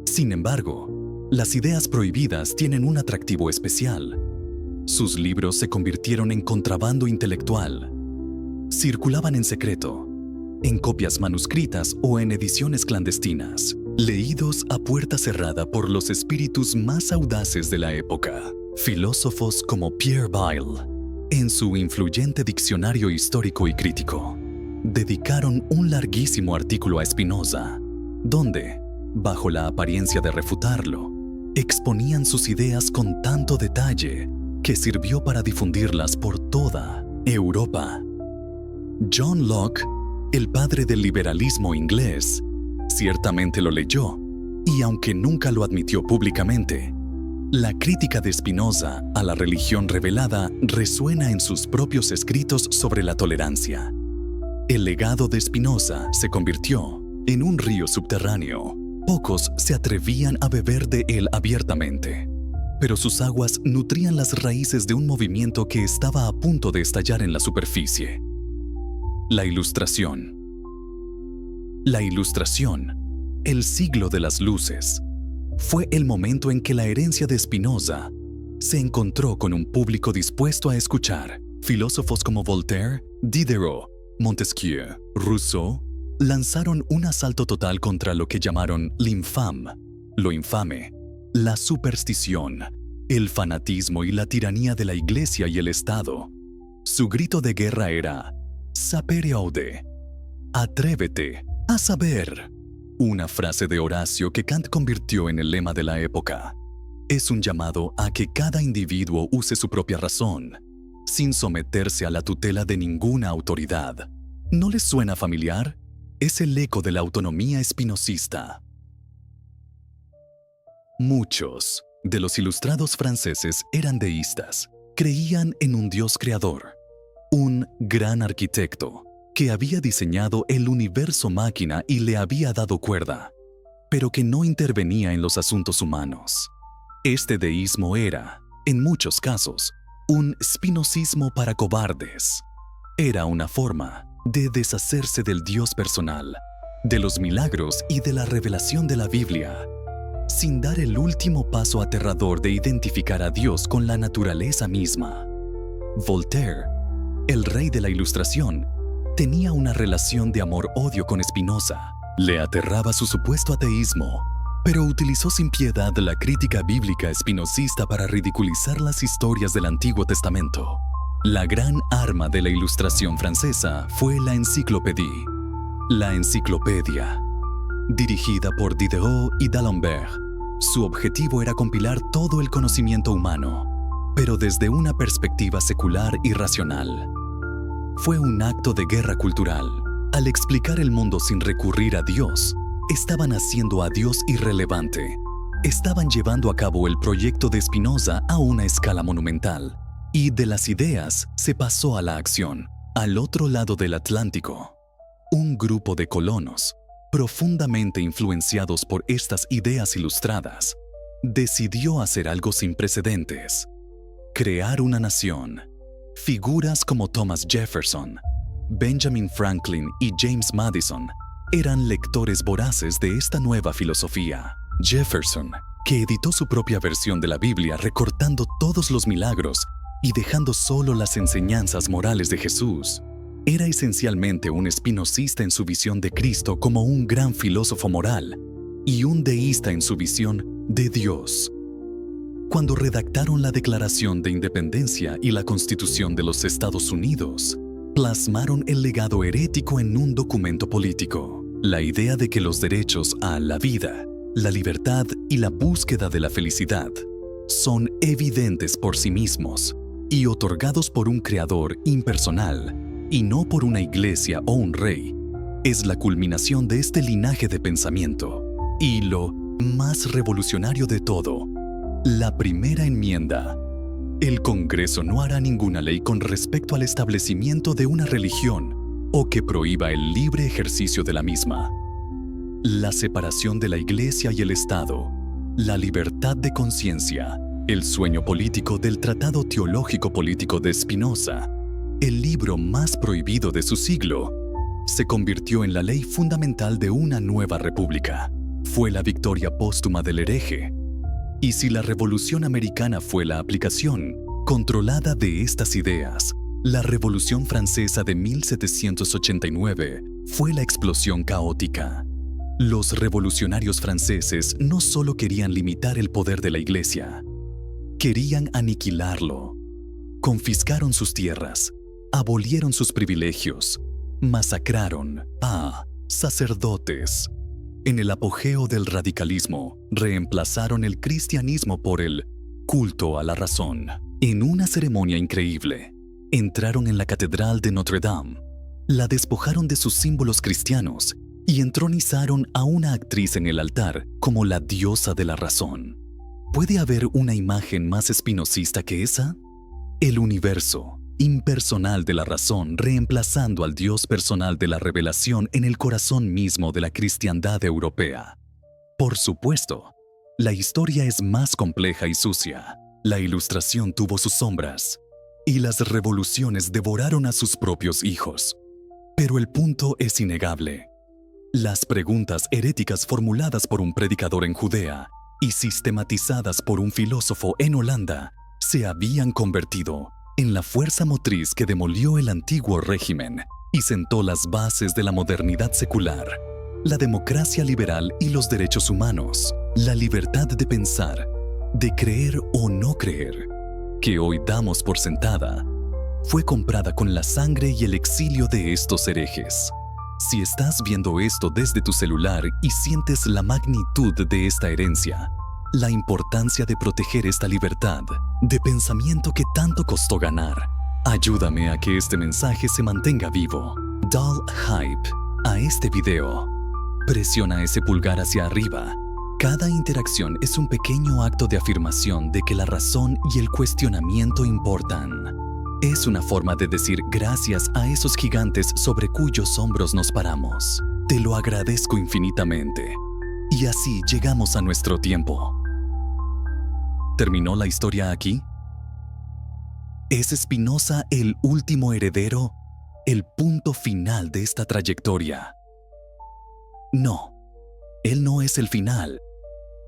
Sin embargo, las ideas prohibidas tienen un atractivo especial. Sus libros se convirtieron en contrabando intelectual. Circulaban en secreto, en copias manuscritas o en ediciones clandestinas, leídos a puerta cerrada por los espíritus más audaces de la época. Filósofos como Pierre Bayle, en su influyente diccionario histórico y crítico, dedicaron un larguísimo artículo a Spinoza, donde, bajo la apariencia de refutarlo, exponían sus ideas con tanto detalle que sirvió para difundirlas por toda Europa. John Locke, el padre del liberalismo inglés, ciertamente lo leyó, y aunque nunca lo admitió públicamente, la crítica de Spinoza a la religión revelada resuena en sus propios escritos sobre la tolerancia. El legado de Spinoza se convirtió en un río subterráneo. Pocos se atrevían a beber de él abiertamente, pero sus aguas nutrían las raíces de un movimiento que estaba a punto de estallar en la superficie. La Ilustración. La Ilustración, el siglo de las luces, fue el momento en que la herencia de Spinoza se encontró con un público dispuesto a escuchar. Filósofos como Voltaire, Diderot, Montesquieu, Rousseau lanzaron un asalto total contra lo que llamaron l'infâme, lo infame, la superstición, el fanatismo y la tiranía de la Iglesia y el Estado. Su grito de guerra era «Sapere aude», «Atrévete a saber», una frase de Horacio que Kant convirtió en el lema de la época. Es un llamado a que cada individuo use su propia razón, sin someterse a la tutela de ninguna autoridad. ¿No les suena familiar? Es el eco de la autonomía espinosista. Muchos de los ilustrados franceses eran deístas. Creían en un Dios creador, un gran arquitecto que había diseñado el universo máquina y le había dado cuerda, pero que no intervenía en los asuntos humanos. Este deísmo era, en muchos casos, un spinozismo para cobardes. Era una forma de deshacerse del Dios personal, de los milagros y de la revelación de la Biblia, sin dar el último paso aterrador de identificar a Dios con la naturaleza misma. Voltaire, el rey de la Ilustración, tenía una relación de amor-odio con Spinoza. Le aterraba su supuesto ateísmo, pero utilizó sin piedad la crítica bíblica espinosista para ridiculizar las historias del Antiguo Testamento. La gran arma de la Ilustración francesa fue la Encyclopédie, la enciclopedia, dirigida por Diderot y d'Alembert. Su objetivo era compilar todo el conocimiento humano, pero desde una perspectiva secular y racional. fue un acto de guerra cultural. Al explicar el mundo sin recurrir a Dios, estaban haciendo a Dios irrelevante. Estaban llevando a cabo el proyecto de Spinoza a una escala monumental. Y de las ideas se pasó a la acción. Al otro lado del Atlántico, un grupo de colonos, profundamente influenciados por estas ideas ilustradas, decidió hacer algo sin precedentes: crear una nación. Figuras como Thomas Jefferson, Benjamin Franklin y James Madison eran lectores voraces de esta nueva filosofía. Jefferson, que editó su propia versión de la Biblia recortando todos los milagros y dejando solo las enseñanzas morales de Jesús, era esencialmente un espinosista en su visión de Cristo como un gran filósofo moral y un deísta en su visión de Dios. Cuando redactaron la Declaración de Independencia y la Constitución de los Estados Unidos, plasmaron el legado herético en un documento político: la idea de que los derechos a la vida, la libertad y la búsqueda de la felicidad son evidentes por sí mismos y otorgados por un creador impersonal y no por una iglesia o un rey, es la culminación de este linaje de pensamiento. Y lo más revolucionario de todo, la primera enmienda. El Congreso no hará ninguna ley con respecto al establecimiento de una religión o que prohíba el libre ejercicio de la misma. La separación de la Iglesia y el Estado, la libertad de conciencia, el sueño político del Tratado Teológico Político de Spinoza, el libro más prohibido de su siglo, se convirtió en la ley fundamental de una nueva república. Fue la victoria póstuma del hereje. Y si la Revolución Americana fue la aplicación controlada de estas ideas, la Revolución Francesa de 1789 fue la explosión caótica. Los revolucionarios franceses no solo querían limitar el poder de la Iglesia, querían aniquilarlo. Confiscaron sus tierras, abolieron sus privilegios, masacraron a sacerdotes. En el apogeo del radicalismo, reemplazaron el cristianismo por el culto a la razón. En una ceremonia increíble, entraron en la Catedral de Notre Dame, la despojaron de sus símbolos cristianos y entronizaron a una actriz en el altar como la diosa de la razón. ¿Puede haber una imagen más espinosista que esa? El universo impersonal de la razón reemplazando al Dios personal de la revelación en el corazón mismo de la cristiandad europea. Por supuesto, la historia es más compleja y sucia. La Ilustración tuvo sus sombras, y las revoluciones devoraron a sus propios hijos. Pero el punto es innegable. Las preguntas heréticas formuladas por un predicador en Judea y sistematizadas por un filósofo en Holanda se habían convertido en la fuerza motriz que demolió el antiguo régimen y sentó las bases de la modernidad secular, la democracia liberal y los derechos humanos, la libertad de pensar, de creer o no creer, que hoy damos por sentada, fue comprada con la sangre y el exilio de estos herejes. Si estás viendo esto desde tu celular y sientes la magnitud de esta herencia, la importancia de proteger esta libertad de pensamiento que tanto costó ganar, ayúdame a que este mensaje se mantenga vivo. Dale hype a este video. Presiona ese pulgar hacia arriba. Cada interacción es un pequeño acto de afirmación de que la razón y el cuestionamiento importan. Es una forma de decir gracias a esos gigantes sobre cuyos hombros nos paramos. Te lo agradezco infinitamente. Y así llegamos a nuestro tiempo. ¿Terminó la historia aquí? ¿Es Spinoza el último heredero? ¿El punto final de esta trayectoria? No, él no es el final.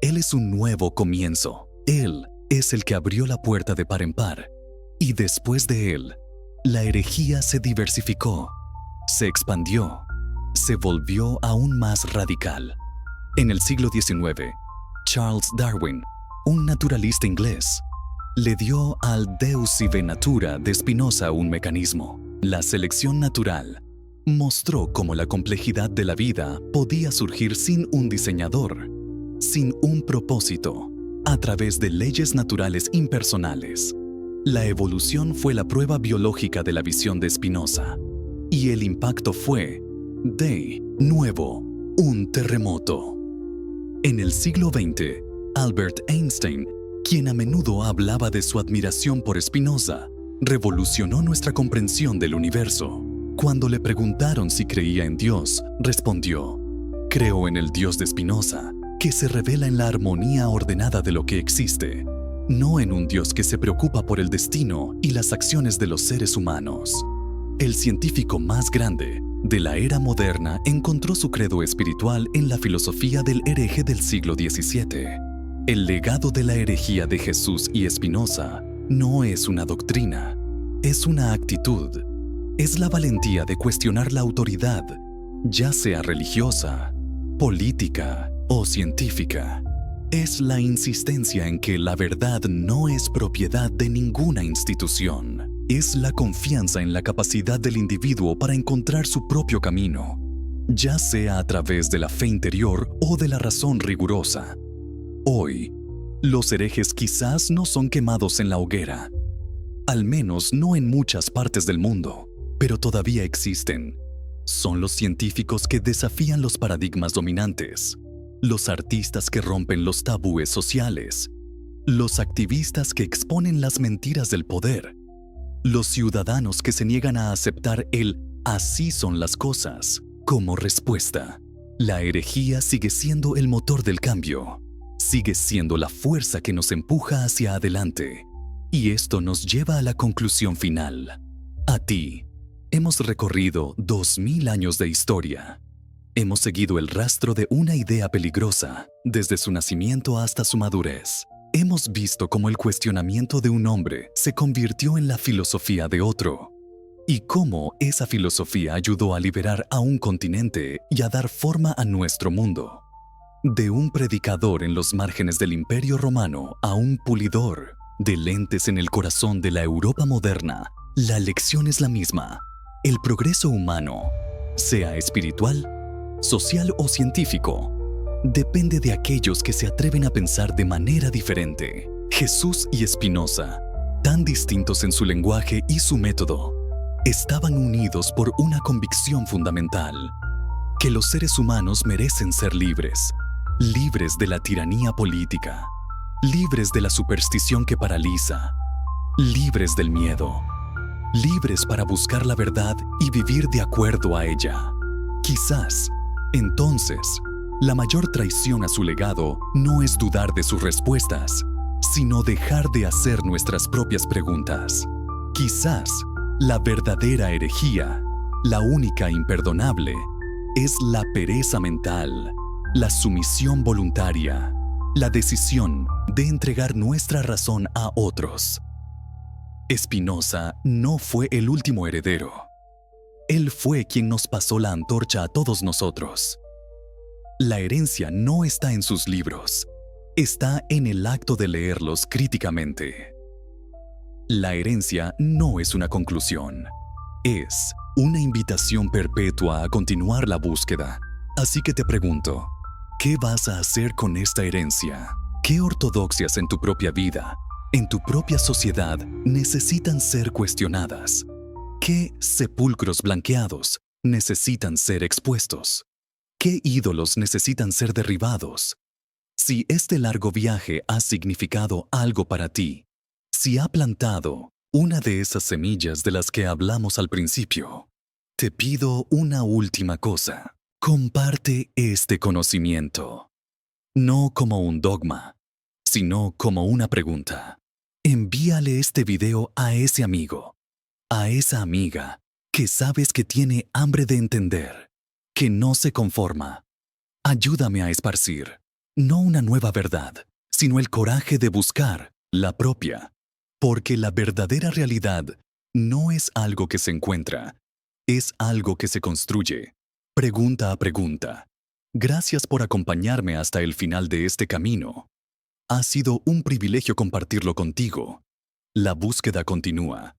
Él es un nuevo comienzo. Él es el que abrió la puerta de par en par. Y después de él, la herejía se diversificó, se expandió, se volvió aún más radical. En el siglo XIX, Charles Darwin, un naturalista inglés, le dio al Deus sive natura de Spinoza un mecanismo. La selección natural mostró cómo la complejidad de la vida podía surgir sin un diseñador, sin un propósito, a través de leyes naturales impersonales. La evolución fue la prueba biológica de la visión de Spinoza, y el impacto fue, de nuevo, un terremoto. En el siglo XX, Albert Einstein, quien a menudo hablaba de su admiración por Spinoza, revolucionó nuestra comprensión del universo. Cuando le preguntaron si creía en Dios, respondió: "Creo en el Dios de Spinoza, que se revela en la armonía ordenada de lo que existe, no en un Dios que se preocupa por el destino y las acciones de los seres humanos". El científico más grande de la era moderna encontró su credo espiritual en la filosofía del hereje del siglo XVII. El legado de la herejía de Jesús y Spinoza no es una doctrina, es una actitud. Es la valentía de cuestionar la autoridad, ya sea religiosa, política o científica. Es la insistencia en que la verdad no es propiedad de ninguna institución. Es la confianza en la capacidad del individuo para encontrar su propio camino, ya sea a través de la fe interior o de la razón rigurosa. Hoy, los herejes quizás no son quemados en la hoguera, al menos no en muchas partes del mundo, pero todavía existen. Son los científicos que desafían los paradigmas dominantes, los artistas que rompen los tabúes sociales, los activistas que exponen las mentiras del poder, los ciudadanos que se niegan a aceptar el "así son las cosas" como respuesta. La herejía sigue siendo el motor del cambio, sigue siendo la fuerza que nos empuja hacia adelante. Y esto nos lleva a la conclusión final. A ti. Hemos recorrido 2000 años de historia. Hemos seguido el rastro de una idea peligrosa, desde su nacimiento hasta su madurez. Hemos visto cómo el cuestionamiento de un hombre se convirtió en la filosofía de otro, y cómo esa filosofía ayudó a liberar a un continente y a dar forma a nuestro mundo. De un predicador en los márgenes del Imperio Romano a un pulidor de lentes en el corazón de la Europa moderna, la lección es la misma. El progreso humano, sea espiritual, social o científico, depende de aquellos que se atreven a pensar de manera diferente. Jesús y Spinoza, tan distintos en su lenguaje y su método, estaban unidos por una convicción fundamental: que los seres humanos merecen ser libres, libres de la tiranía política, libres de la superstición que paraliza, libres del miedo, libres para buscar la verdad y vivir de acuerdo a ella. Quizás, entonces, la mayor traición a su legado no es dudar de sus respuestas, sino dejar de hacer nuestras propias preguntas. Quizás, la verdadera herejía, la única imperdonable, es la pereza mental, la sumisión voluntaria, la decisión de entregar nuestra razón a otros. Spinoza no fue el último heredero. Él fue quien nos pasó la antorcha a todos nosotros. La herencia no está en sus libros, está en el acto de leerlos críticamente. La herencia no es una conclusión, es una invitación perpetua a continuar la búsqueda. Así que te pregunto, ¿qué vas a hacer con esta herencia? ¿Qué ortodoxias en tu propia vida, en tu propia sociedad, necesitan ser cuestionadas? ¿Qué sepulcros blanqueados necesitan ser expuestos? ¿Qué ídolos necesitan ser derribados? Si este largo viaje ha significado algo para ti, si ha plantado una de esas semillas de las que hablamos al principio, te pido una última cosa. Comparte este conocimiento, no como un dogma, sino como una pregunta. Envíale este video a ese amigo, a esa amiga que sabes que tiene hambre de entender, que no se conforma. Ayúdame a esparcir, no una nueva verdad, sino el coraje de buscar la propia, porque la verdadera realidad no es algo que se encuentra, es algo que se construye, pregunta a pregunta. Gracias por acompañarme hasta el final de este camino. Ha sido un privilegio compartirlo contigo. La búsqueda continúa.